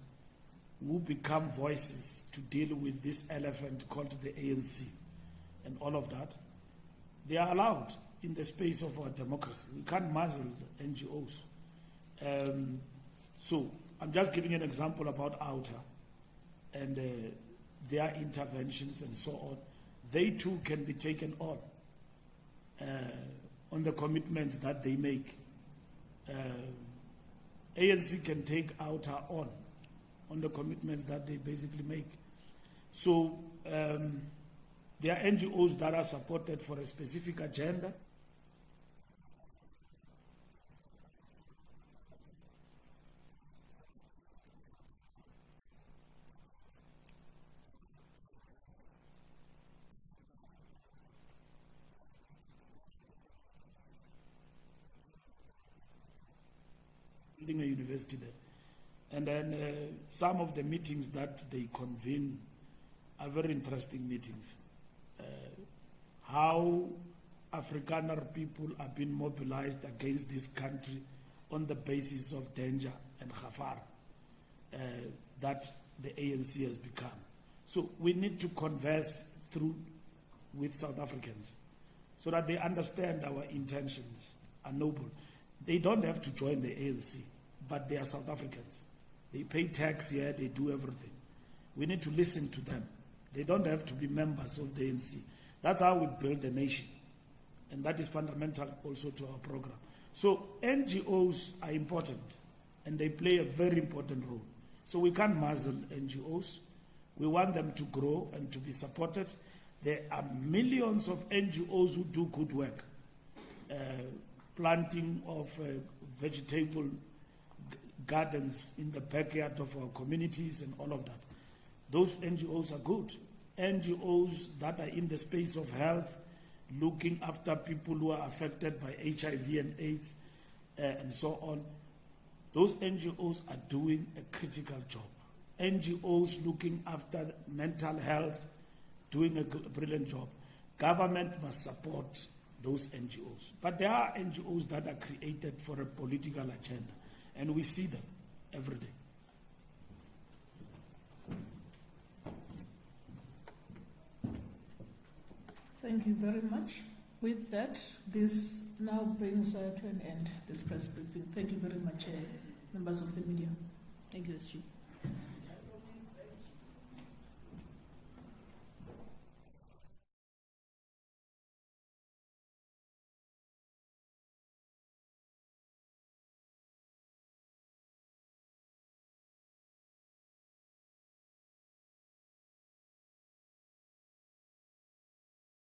who become voices to deal with this elephant called the ANC and all of that. They are allowed in the space of our democracy. We can't muzzle the NGOs. So I'm just giving an example about OUTA and their interventions and so on. They too can be taken on the commitments that they make. ANC can take OUTA on the commitments that they basically make. So there are NGOs that are supported for a specific agenda. university there. And then some of the meetings that they convene are very interesting meetings. How Afrikaner people are being mobilized against this country on the basis of danger and khafar that the ANC has become. So we need to converse through with South Africans so that they understand our intentions are noble. They don't have to join the ANC, but they are South Africans. They pay tax here, they do everything. We need to listen to them. They don't have to be members of the ANC. That's how we build a nation. And that is fundamental also to our program. So NGOs are important, and they play a very important role. So we can't muzzle NGOs. We want them to grow and to be supported. There are millions of NGOs who do good work. Planting of vegetable gardens in the backyard of our communities and all of that. Those NGOs are good. NGOs that are in the space of health, looking after people who are affected by HIV and AIDS and so on. Those NGOs are doing a critical job. NGOs looking after mental health, doing a brilliant job. Government must support those NGOs. But there are NGOs that are created for a political agenda, and we see them every day. Thank you very much. With that, this now brings to an end this press briefing. Thank you very much, members of the media. Thank you, SG.